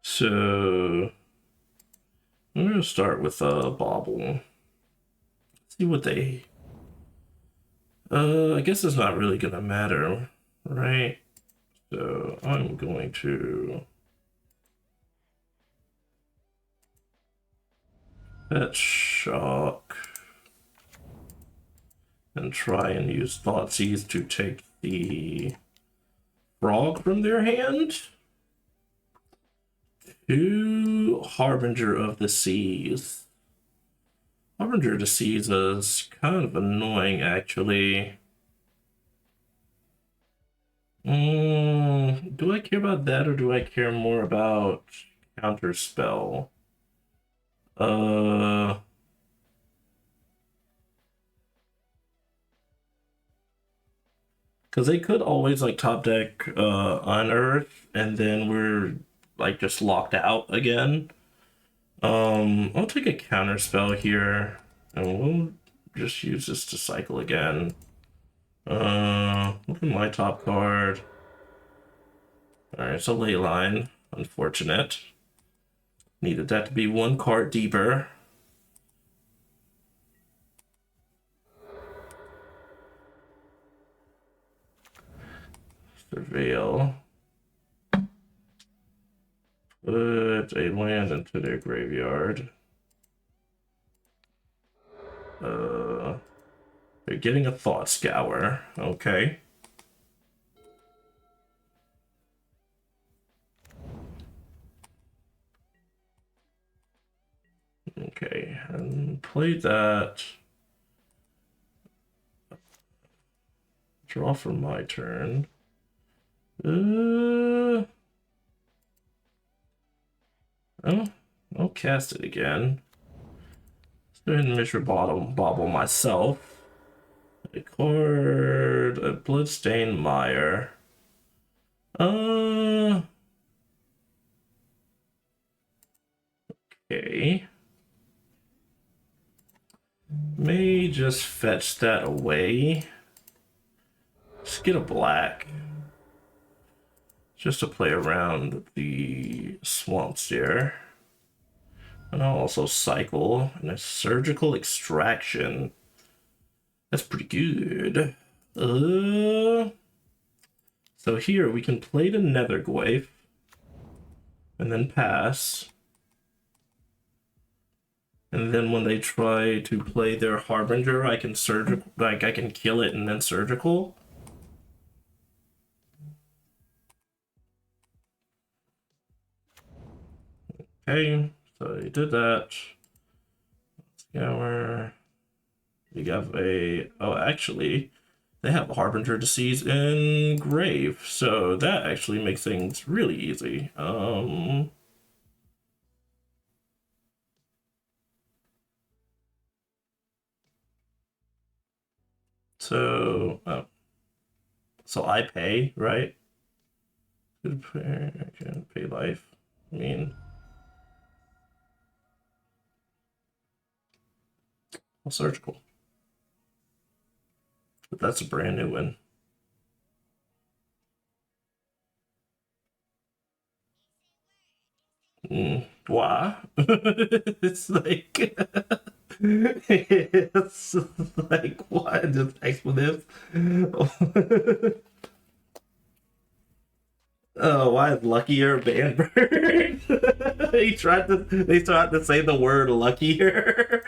So I'm gonna start with a bobble. See what they. I guess it's not really gonna matter, right? So I'm going to fetch shock and try and use Thoughtseize to take the frog from their hand. 2 Harbinger of the Seas. Harbinger of the Seas is kind of annoying, actually. Do I care about that, or do I care more about counterspell? Because they could always like top deck Unearth, and then we're like just locked out again. I'll take a counterspell here, and we'll just use this to cycle again. Look at my top card. Alright, so ley line. Unfortunate. Needed that to be one card deeper. Surveil. Put a land into their graveyard. They're getting a Thought Scour. Okay. Okay, and play that. Draw for my turn. I'll cast it again. Let's go ahead and Mishra Bobble myself. A card, a Bloodstained Mire. Okay. May just fetch that away. Just get a black. Just to play around the swamp there. And I'll also cycle and a surgical extraction. That's pretty good. So here we can play the Nethergwaif and then pass. And then when they try to play their Harbinger, I can surgical, like I can kill it and then surgical. Okay, so you did that. Scour. You have a, oh, actually, they have Harbinger Disease in Grave, so that actually makes things really easy. So, so I pay, right? I can pay life. I mean, well, surgical. But that's a brand new one. Why? It's like it's like what? Just expletive. Oh, why is luckier Banbird? They tried to say the word luckier.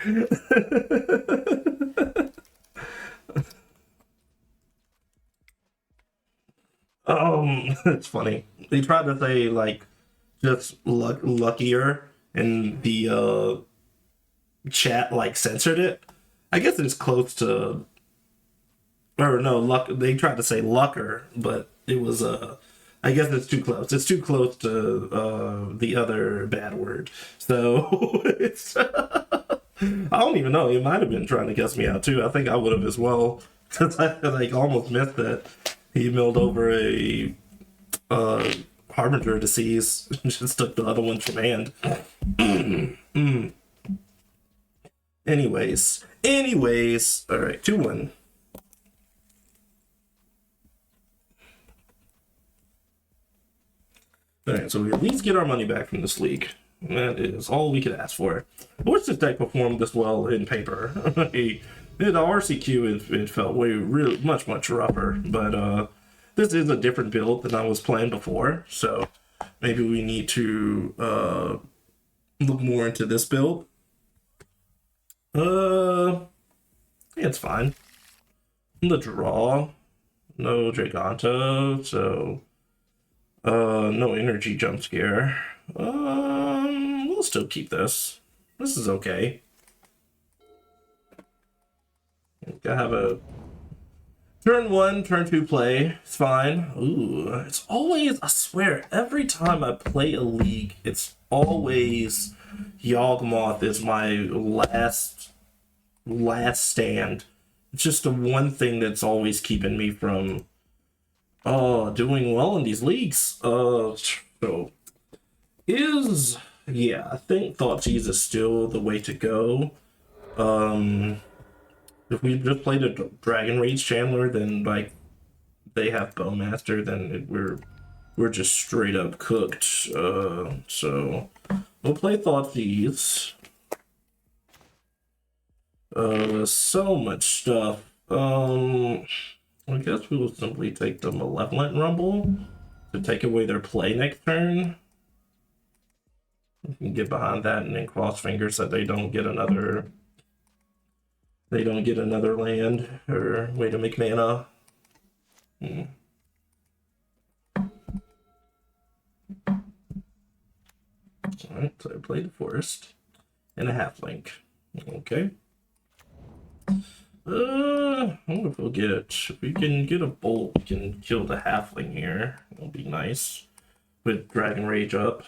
It's funny. They tried to say like just luckier, and the chat like censored it. I guess it's close to, or no, luck. They tried to say lucker, but it was I guess it's too close. It's too close to the other bad word. So it's I don't even know. It might have been trying to guess me out too. I think I would have as well, because I like almost missed that he milled over a Harbinger Disease and just took the other one from hand. Anyways, all right, 2-1. All right, so we at least get our money back from this league. That is all we could ask for. I wish this deck performed this well in paper. The RCQ, it felt really much rougher, but this is a different build than I was playing before, so maybe we need to look more into this build. Yeah, it's fine. The draw, no Giganto, so no energy jump scare. We'll still keep this. This is okay. I have a Turn 1, turn 2 play. It's fine. Ooh, it's always, I swear, every time I play a league, it's always Yawgmoth is my last stand. It's just the one thing that's always keeping me from doing well in these leagues. So yeah, I think Thoughtsease is still the way to go. If we just played a Dragon Rage Chandler, then like they have Bowmaster, then we're just straight up cooked. So we'll play Thoughtsease. So much stuff. I guess we will simply take the Malevolent Rumble to take away their play next turn. We can get behind that and then cross fingers that they don't get another land or way to make mana. Alright, so I played the Forest and a Halfling. Okay. I wonder if we can get a bolt, we can kill the Halfling here. That'll be nice. With Dragon Rage up.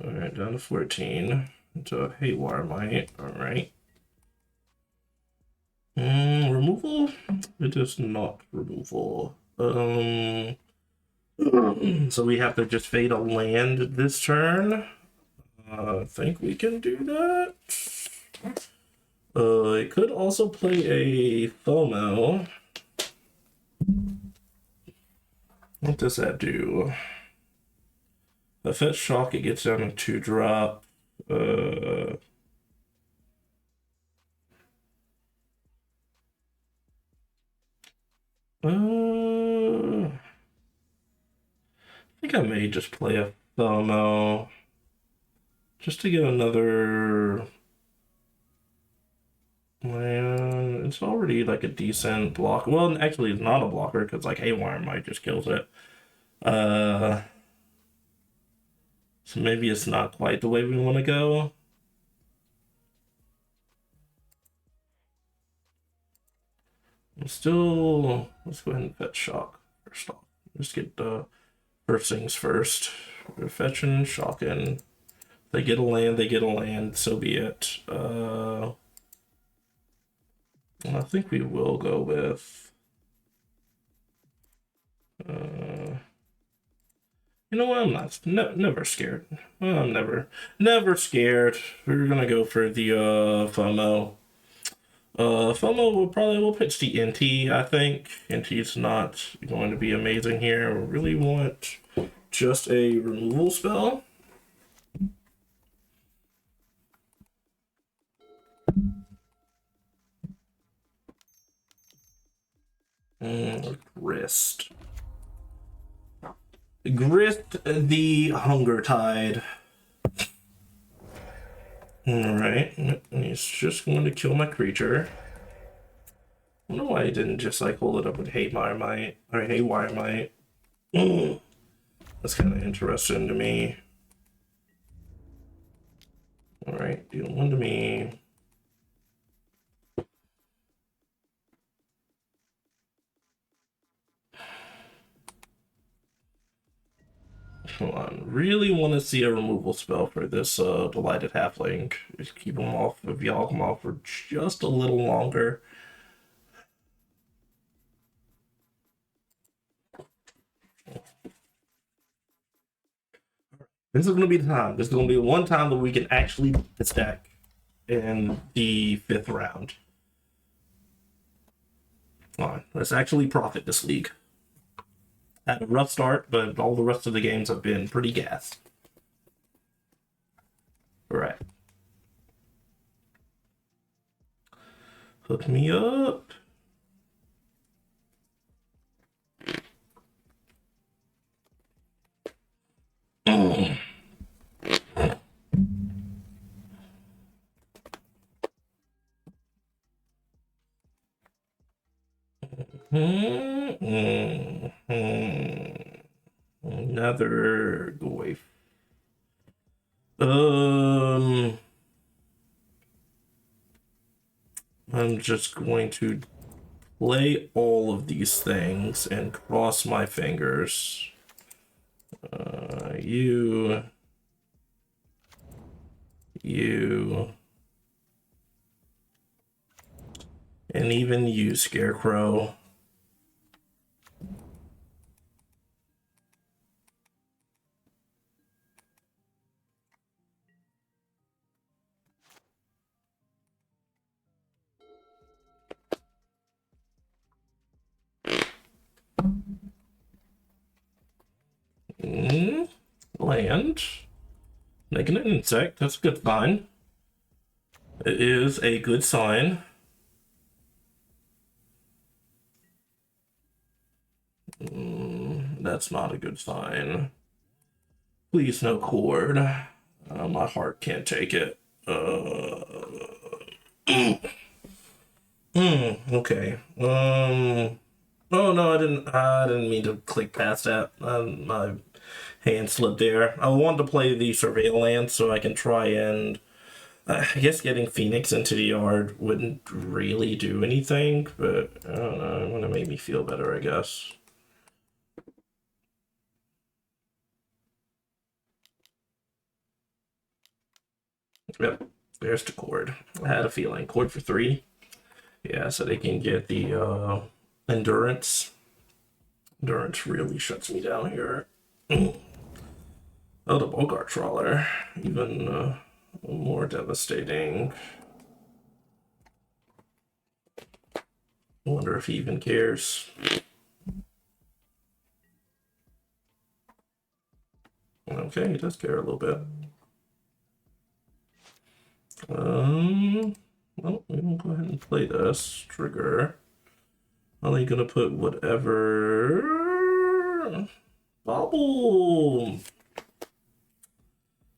Alright, down to 14. To Haywire Might. Alright. Removal? It is not removal. So we have to just fade a land this turn. I think we can do that. It could also play a FOMO. What does that do? A Fetch Shock, it gets down to 2-drop. I think I may just play a FOMO just to get another land. It's already like a decent block. Well, actually, it's not a blocker because like Haywire Might just kills it. So maybe it's not quite the way we want to go. Let's go ahead and Fetch Shock first off. Just get the first things first. We're fetching, shocking. They get a land, so be it. I think we will go with you know what? I'm not never scared. I'm never scared. We're gonna go for the FOMO. FOMO will pitch the NT, I think. NT's not going to be amazing here. We really want just a removal spell. Grist the Hunger Tide. Alright, he's just going to kill my creature. I don't know why he didn't just like hold it up with Haywire Might. That's kind of interesting to me. Alright, deal 1 to me. Hold on, really want to see a removal spell for this Delighted Halfling. Just keep him off of Yawgmoth for just a little longer. This is going to be the time. This is going to be the one time that we can actually beat this deck in the 5th round. All right, let's actually profit this league. Had a rough start, but all the rest of the games have been pretty gas. All right. Hook me up. Another Goy. I'm just going to play all of these things and cross my fingers. You, and even you, Scarecrow. Land. Making an insect, that's a good sign. It is a good sign. That's not a good sign. Please, no cord. My heart can't take it. Okay. Oh no, I didn't mean to click past that. My hand slipped there. I wanted to play the surveillance so I can try and. I guess getting Phoenix into the yard wouldn't really do anything, but I don't know. It would have made me feel better, I guess. Yep, there's the cord. I had a feeling. Cord for 3. Yeah, so they can get the endurance. Endurance really shuts me down here. Oh, the Bogart Trawler. Even more devastating. I wonder if he even cares. Okay, he does care a little bit. Well, we'll go ahead and play this. Trigger. Only gonna put whatever. Bubble!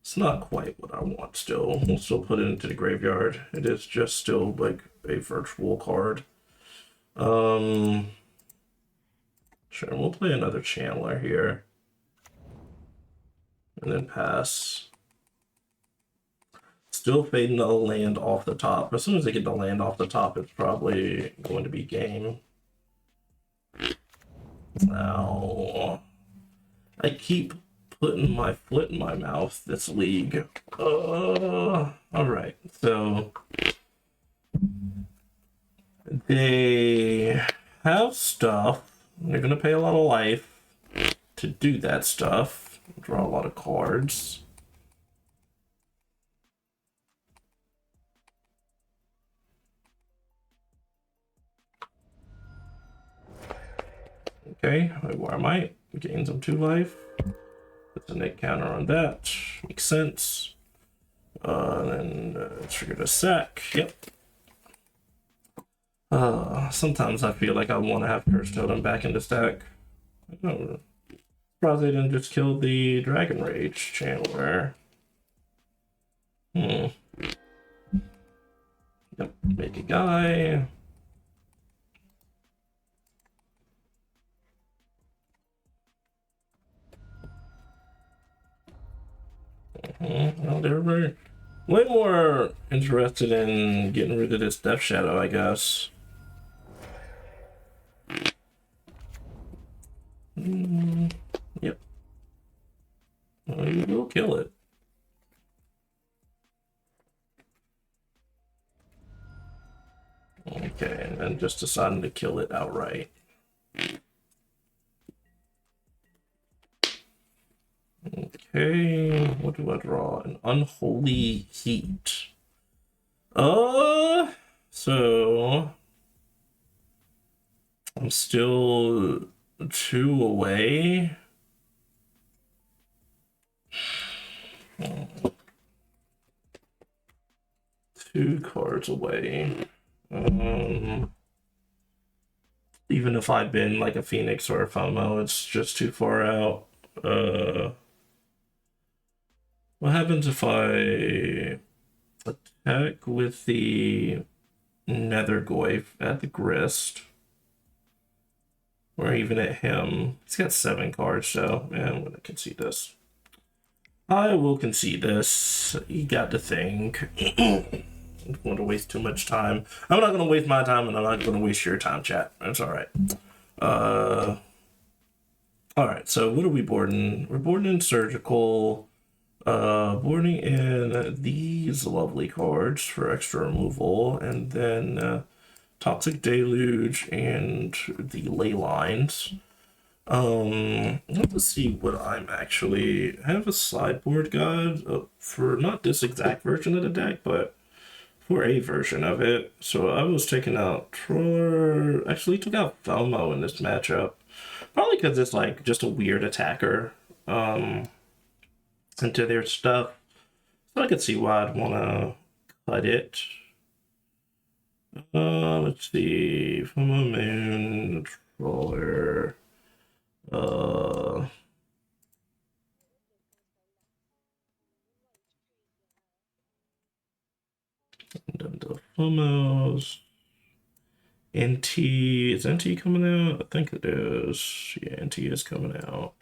It's not quite what I want still. We'll still put it into the graveyard. It is just still like a virtual card. Sure, we'll play another Channeler here. And then pass. Still fading the land off the top. As soon as they get the land off the top, it's probably going to be game. Now, I keep putting my foot in my mouth this league. Alright, so they have stuff. They're gonna pay a lot of life to do that stuff. Draw a lot of cards. Okay, where am I? Gain some 2 life. Put the net counter on that. Makes sense. Then trigger the sack. Yep. Sometimes I feel like I want to have Curse Totem back in the stack. I'm surprised they didn't just kill the Dragon Rage Channeler. Yep, make a guy. Well, they're way more interested in getting rid of this Death Shadow, I guess. Yep. Well, you will kill it. Okay, and then just deciding to kill it outright. Okay, what do I draw? An Unholy Heat. So I'm still 2 away. Two cards away. Even if I'd been like a Phoenix or a FOMO, it's just too far out. What happens if I attack with the Nethergoyf at the Grist? Or even at him. He's got 7 cards, so yeah, I'm gonna concede this. I will concede this. You got to think. don't want to waste too much time. I'm not going to waste my time, and I'm not going to waste your time, chat. That's all right. All right, so what are we boarding? We're boarding in surgical. Boarding in these lovely cards for extra removal, and then Toxic Deluge and the Ley Lines. Let's see what I'm actually. I have a sideboard guide for not this exact version of the deck, but for a version of it. So I was taking out Troller. Actually, took out FOMO in this matchup, probably because it's like just a weird attacker into their stuff. So I could see why I'd want to cut it. Let's see. FOMO Moon, Troller. And the FOMOs. NT, is NT coming out? I think it is. Yeah, NT is coming out.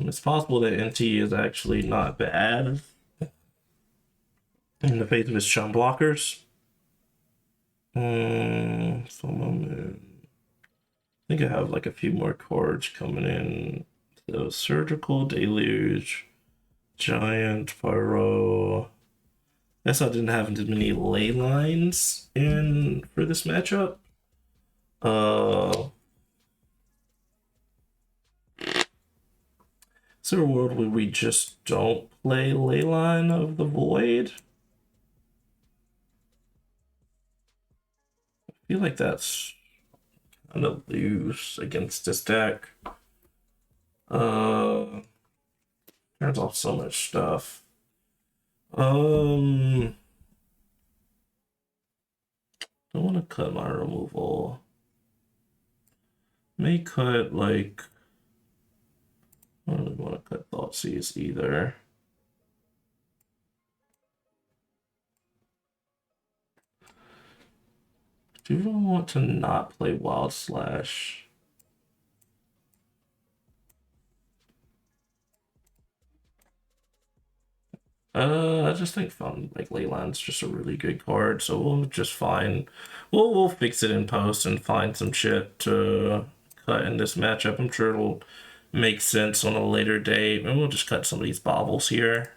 It's possible that NT is actually not bad in the face of his chum blockers. FOMO. I think I have like a few more cards coming in. So Surgical Deluge, Giant Pyro. Guess I didn't have as many Ley Lines in for this matchup. Is there a world where we just don't play Ley Line of the Void? I feel like that's kind of loose against this deck. Turns off so much stuff. Don't want to cut my removal. May cut like. I don't really want to cut Thoughtseize either. Do I want to not play Wild Slash? I just think like Leyland's just a really good card, so we'll just find we'll fix it in post and find some shit to cut in this matchup. I'm sure it'll make sense on a later date, and we'll just cut some of these baubles here.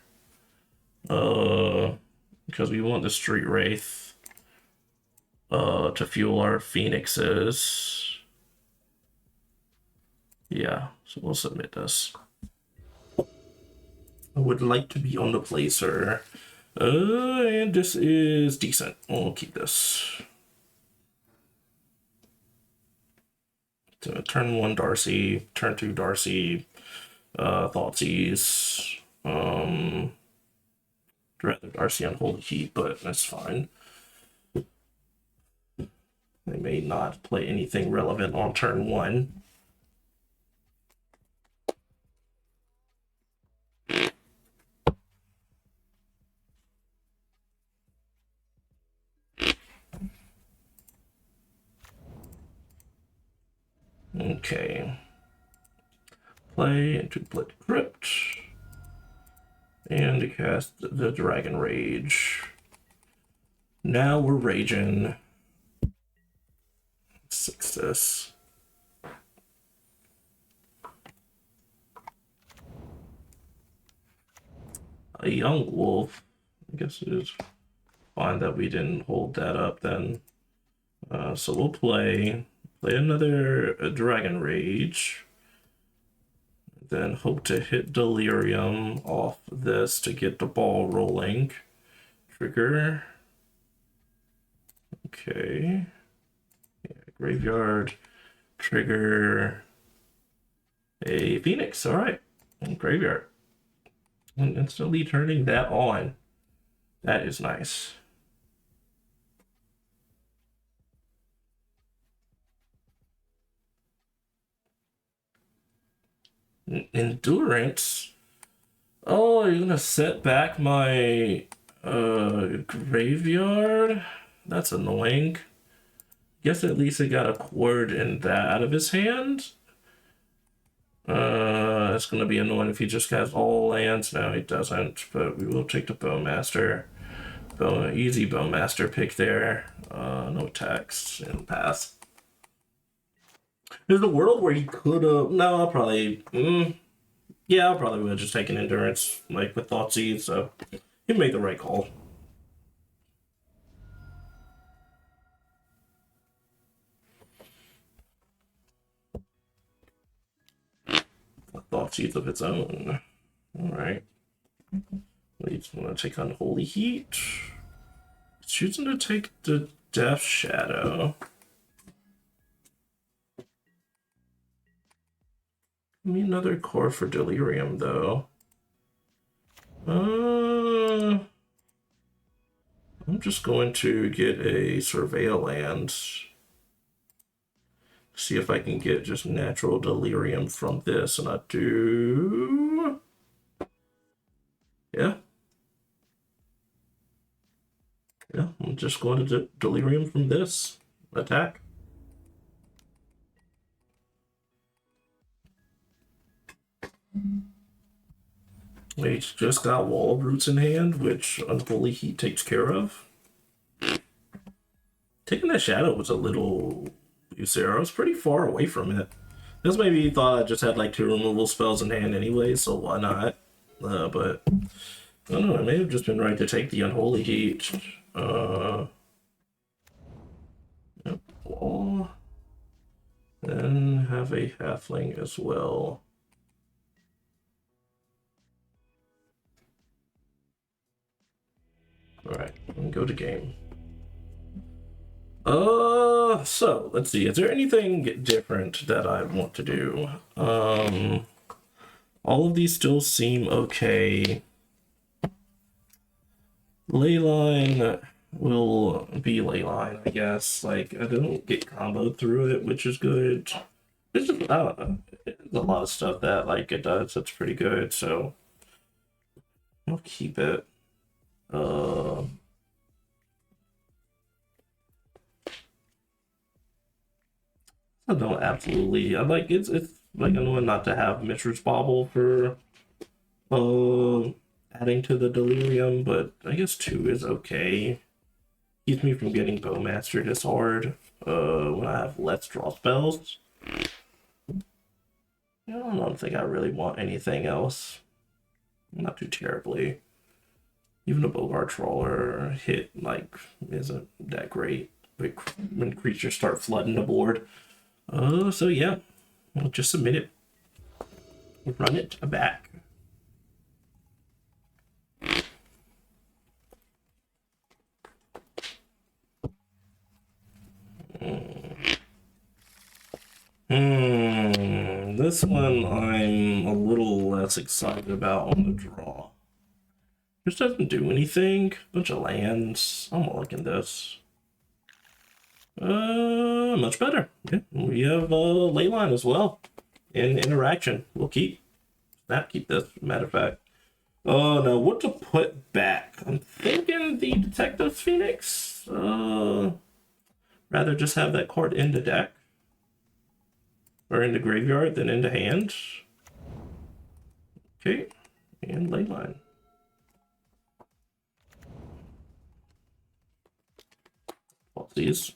Because we want the Street Wraith to fuel our Phoenixes. Yeah, so we'll submit this. I would like to be on the placer. And this is decent. We'll keep this. So turn 1 Darcy, turn 2 Darcy, Thoughtseize. Rather Darcy on Holy Heat, but that's fine. They may not play anything relevant on turn 1. Okay. Play into Blood Crypt. And to cast the Dragon Rage. Now we're raging. 6 this. A Young Wolf. I guess it is fine that we didn't hold that up then. So we'll play another Dragon Rage. Then hope to hit Delirium off this to get the ball rolling. Trigger. Okay. Yeah, graveyard. Trigger. A Phoenix. All right. And graveyard. And instantly turning that on. That is nice. Endurance. Oh, you're gonna set back my graveyard? That's annoying. Guess at least it got a chord in that out of his hand. It's gonna be annoying if he just has all lands. No, he doesn't, but we will take the Bowmaster. easy Bowmaster pick there. No attacks and pass. There's a world where he could have. No, I'll probably. Yeah, I probably would have just taken endurance, like with Thoughtseize. So he made the right call. Thoughtseize of its own. All right. We just want to take Unholy Heat. Choosing to take the Death Shadow. Give me another core for Delirium, though. I'm just going to get a Surveil land. See if I can get just natural Delirium from this, and I do. Yeah. Yeah, I'm just going to Delirium from this. Attack. He's just got Wall of Roots in hand, which Unholy Heat takes care of. Taking that Shadow was a little loose there. I was pretty far away from it. This maybe he thought I just had like 2 removal spells in hand anyway, so why not? But I don't know, I may have just been right to take the Unholy Heat. Yep, Wall. Then have a Halfling as well. Alright, go to game. So let's see. Is there anything different that I want to do? All of these still seem okay. Leyline will be Leyline, I guess. Like, I don't get comboed through it, which is good. It's just, I don't know. There's a lot of stuff that, like, it does that's pretty good, so I'll keep it. I don't absolutely. I like it's like annoying not to have Mishra's Bauble for adding to the Delirium, but I guess 2 is okay. Keeps me from getting Bowmaster this hard when I have Let's Draw spells. I don't think I really want anything else. Not too terribly. Even a Bogart Trawler hit like isn't that great when creatures start flooding the board. So yeah, we'll just submit it. Run it back. This one I'm a little less excited about on the draw. This doesn't do anything. Bunch of lands. I'm liking this. Much better. Yeah, we have Leyline as well. In interaction. We'll keep this, matter of fact. Oh, now what to put back? I'm thinking the Detective Phoenix. Rather just have that card in the deck. Or in the graveyard than in the hand. Okay. And Leyline. Thoughtseize.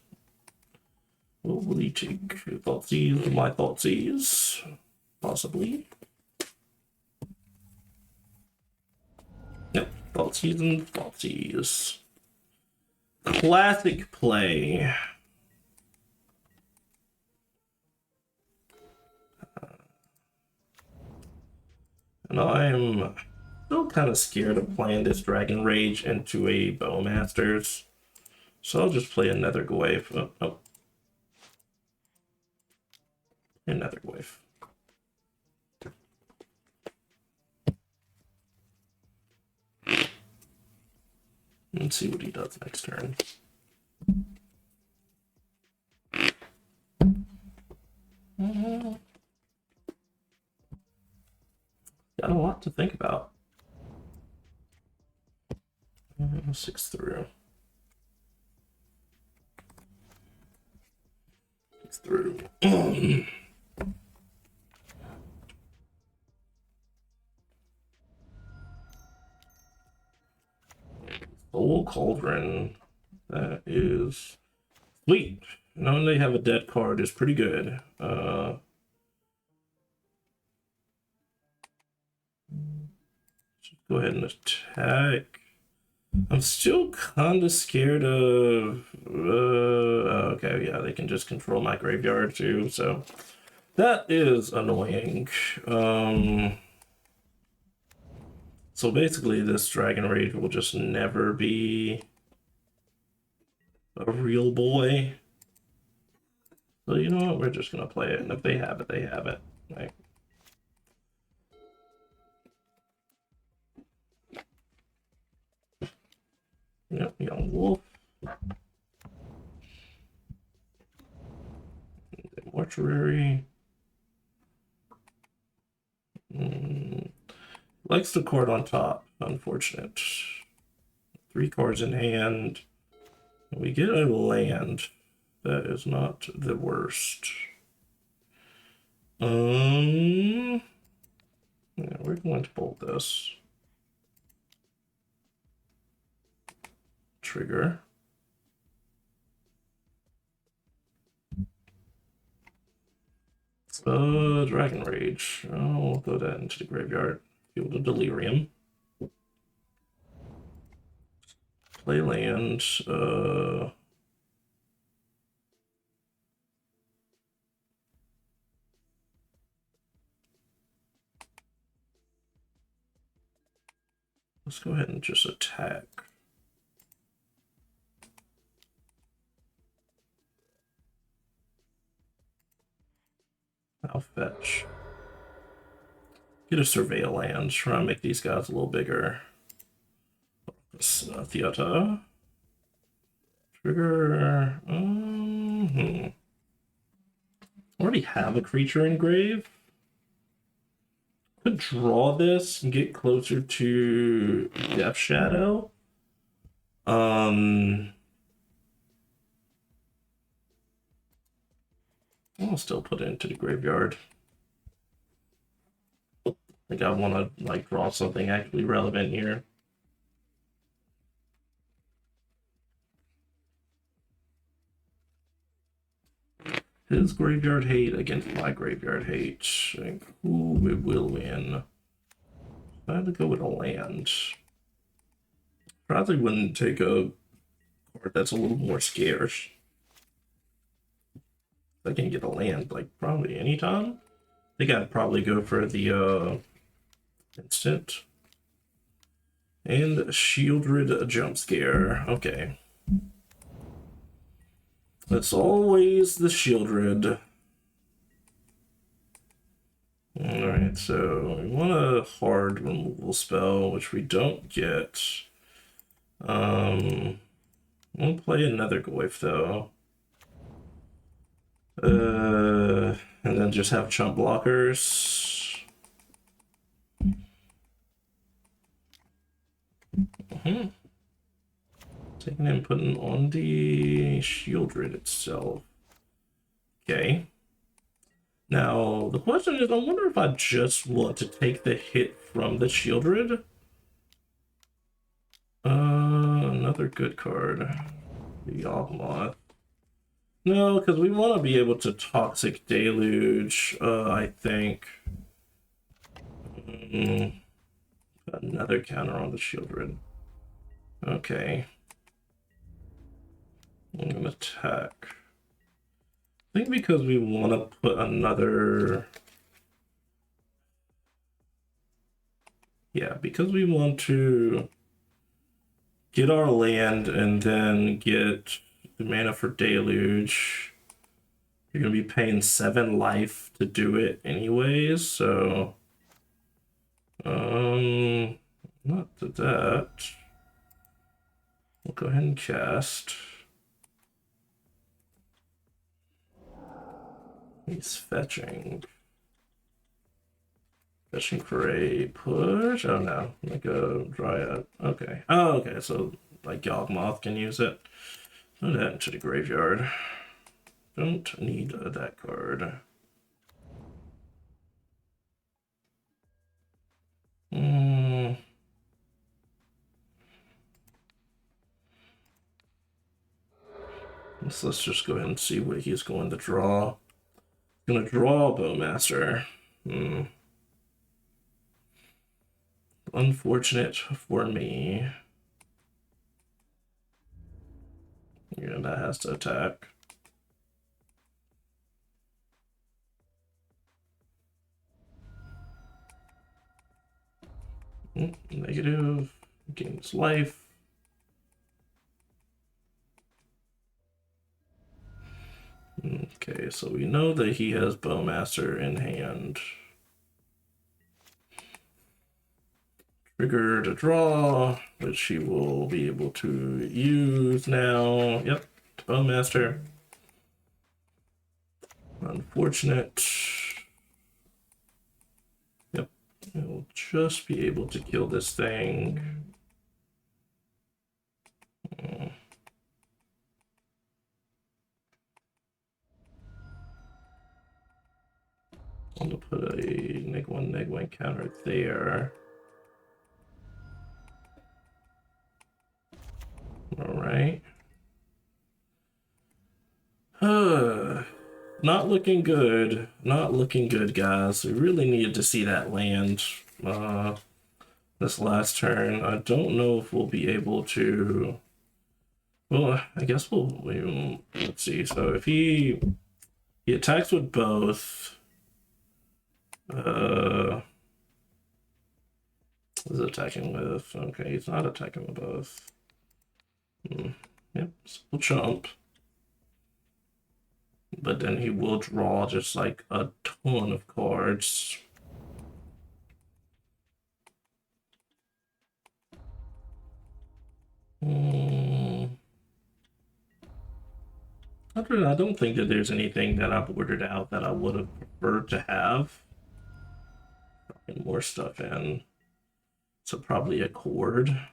What will he take? Thoughtseize, my Thoughtseize. Possibly. Yep, Thoughtseize and Thoughtseize. Classic play. And I'm still kind of scared of playing this Dragon Rage into a Bowmasters. So I'll just play another Gwave. Another Gwave. Let's see what he does next turn. Got a lot to think about. 6 through. 6 through. 4. Full Cauldron. That is sweet. Knowing they have a dead card is pretty good. Let's go ahead and attack. I'm still kind of scared of... okay, yeah, they can just control my graveyard too, so... That is annoying. So basically this Dragon Rage will just never be a real boy. So you know what, we're just gonna play it, and if they have it, they have it. Right? Yep, Young Wolf. Mortuary. Likes the card on top, unfortunate. 3 cards in hand. We get a land. That is not the worst. Yeah, we're going to bolt this. Trigger. Dragon Rage. I'll throw that into the graveyard. Field of Delirium. Play land. Let's go ahead and just attack. I'll fetch. Get a Surveil land. Try and make these guys a little bigger. Theater. Trigger. Already have a creature in grave. Could draw this and get closer to Death Shadow. I'll still put it into the graveyard. I think I want to like draw something actually relevant here. His graveyard hate against my graveyard hate. I think who will win? I had to go with a land. Probably wouldn't take a card that's a little more scarce. I can get a land like probably anytime. I think I'd probably go for the instant. And Shieldred jump scare. Okay. It's always the Shieldred. Alright, so we want a hard removal spell, which we don't get. We'll play another Goyf though. And then just have chump blockers. Taking and putting on the Shieldred itself. Okay. Now, the question is, I wonder if I just want to take the hit from the Shieldred. Another good card. The Yawgmoth. No, because we want to be able to Toxic Deluge, I think. Another counter on the Shieldred. Okay. I'm gonna attack. I think because we want to put another... Yeah, because we want to get our land and then get the mana for Deluge. You're gonna be paying 7 life to do it anyways, so... not to that. We'll go ahead and cast. He's fetching. Fetching for a push? Oh no, like a Dryad. Okay. Oh, okay, so like Yawgmoth can use it. Throw that into the graveyard. Don't need that card. So let's just go ahead and see what he's going to draw. He's going to draw Bowmaster. Unfortunate for me. Yeah, that has to attack. Negative. Gains life. Okay, so we know that he has Bowmaster in hand. Trigger to draw, which he will be able to use now. Yep, Bowmaster. Unfortunate. Yep, he'll just be able to kill this thing. I'm gonna put a -1/-1 counter there. All right. Not looking good. Not looking good, guys. We really needed to see that land this last turn. I don't know if we'll be able to. Well, I guess let's see. So if he attacks with both. What is it attacking with? Okay, he's not attacking with both. Yep, so we'll chump. But then he will draw just like a ton of cards. I don't think that there's anything that I've ordered out that I would have preferred to have. Dropping more stuff in. So probably a chord.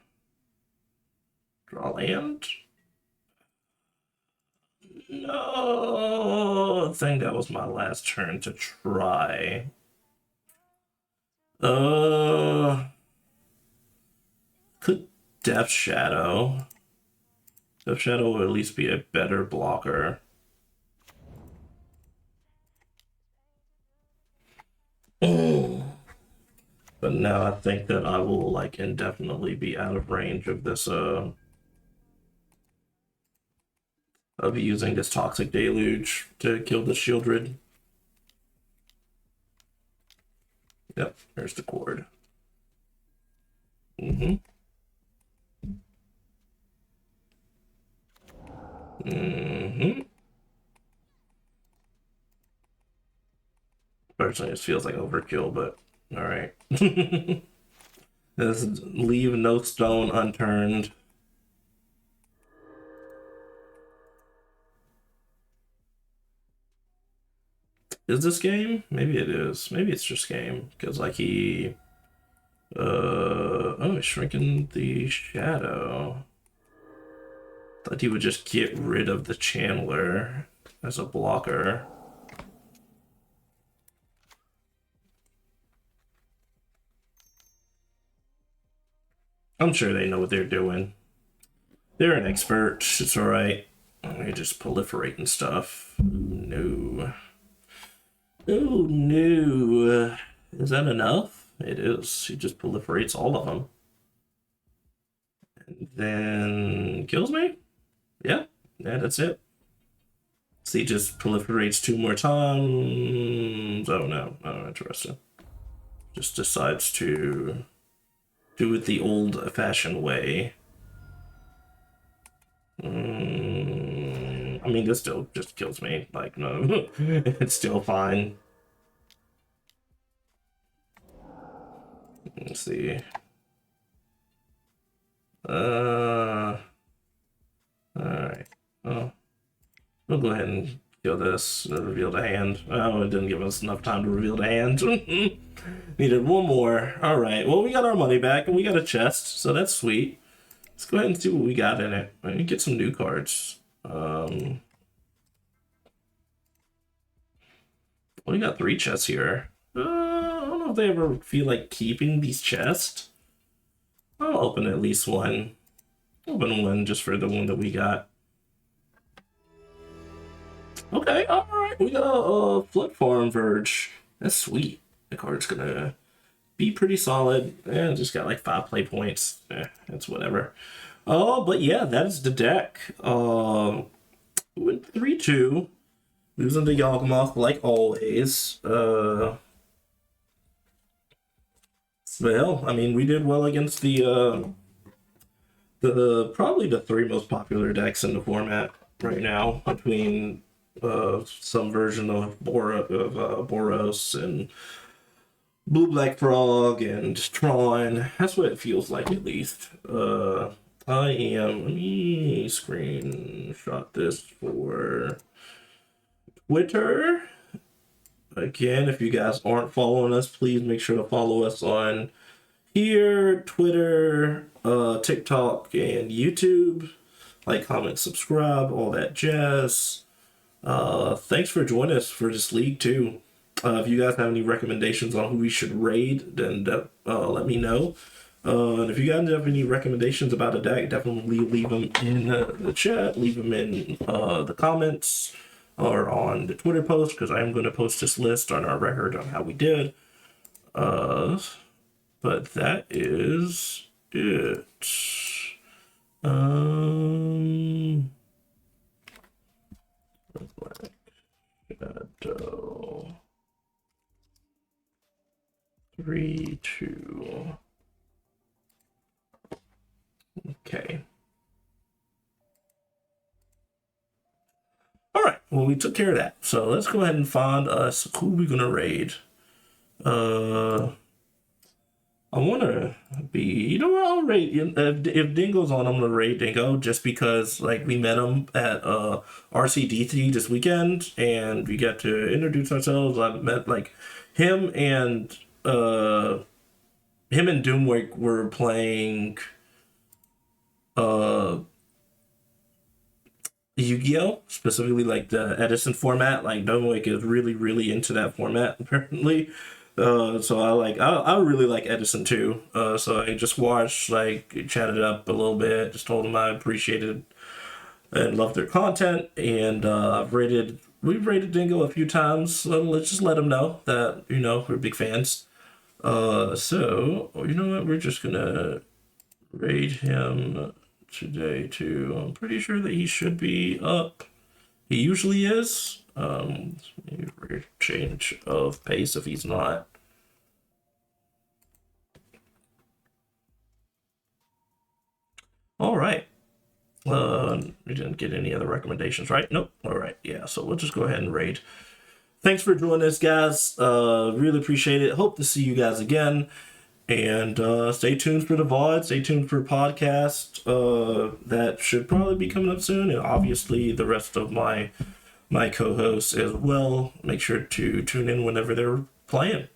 Draw land. No, I think that was my last turn to try. Could Death Shadow. Death Shadow will at least be a better blocker. But now I think that I will like indefinitely be out of range of this of using this Toxic Deluge to kill the Shieldred. Yep, there's the chord. Personally, it feels like overkill, but all right. Let's leave no stone unturned. Is this game? Maybe it is. Maybe it's just game because like he oh, he's shrinking the shadow. Thought he would just get rid of the channeler as a blocker. I'm sure they know what they're doing. They're an expert. It's all right. They just proliferate and stuff. No. Oh no. Is that enough? It is. He just proliferates all of them. And then kills me? Yeah, that's it. So he just proliferates 2 more times. Oh no, interesting. Just decides to do it the old-fashioned way. I mean, this still just kills me. Like, no, it's still fine. Let's see. All right. Oh, we'll go ahead and kill this. Reveal the hand. Oh, it didn't give us enough time to reveal the hand. Needed 1 more. All right. Well, we got our money back and we got a chest, so that's sweet. Let's go ahead and see what we got in it. Let me get some new cards. We got 3 chests here. I don't know if they ever feel like keeping these chests. I'll open at least one. Open one just for the one that we got. Okay, all right. We got a Flood Farm Verge. That's sweet. The card's gonna be pretty solid. And just got like 5 play points. That's whatever. Oh, but yeah, that is the deck. Went 3-2. Losing to Yawgmoth like always. Well, I mean, we did well against the probably the 3 most popular decks in the format right now, between some version of Boros and Blue Black Frog and Tron. That's what it feels like, at least. Let me screenshot this for Twitter. Again, if you guys aren't following us, please make sure to follow us on here, Twitter, TikTok, and YouTube. Like, comment, subscribe, all that jazz. Thanks for joining us for this league, too. If you guys have any recommendations on who we should raid, then let me know. And if you guys have any recommendations about a deck, definitely leave them in the chat, leave them in the comments, or on the Twitter post, because I'm going to post this list on our record on how we did. But that is it. Shadow 3-2. Okay. All right. Well, we took care of that. So let's go ahead and find us who we're gonna raid. I want to be, you know what, I'll raid, if Dingo's on, I'm going to raid Dingo, just because, like, we met him at RCD3 this weekend, and we got to introduce ourselves. I met, like, him and Doomwake were playing Yu-Gi-Oh! Specifically, like, the Edison format. Like, Doomwake is really, really into that format, apparently. So I really like Edison too. So I just watched, like, chatted up a little bit, just told them I appreciated and loved their content, and we've rated Dingo a few times. So let's just let them know that, we're big fans. So you know what, we're just gonna raid him today too. I'm pretty sure that he should be up. He usually is. Maybe weird change of pace if he's not. All right. We didn't get any other recommendations, right? Nope. All right. Yeah. So we'll just go ahead and raid. Thanks for joining us, guys. Really appreciate it. Hope to see you guys again. And stay tuned for the VOD. Stay tuned for podcast. That should probably be coming up soon. And obviously the rest of my co-hosts as well. Make sure to tune in whenever they're playing.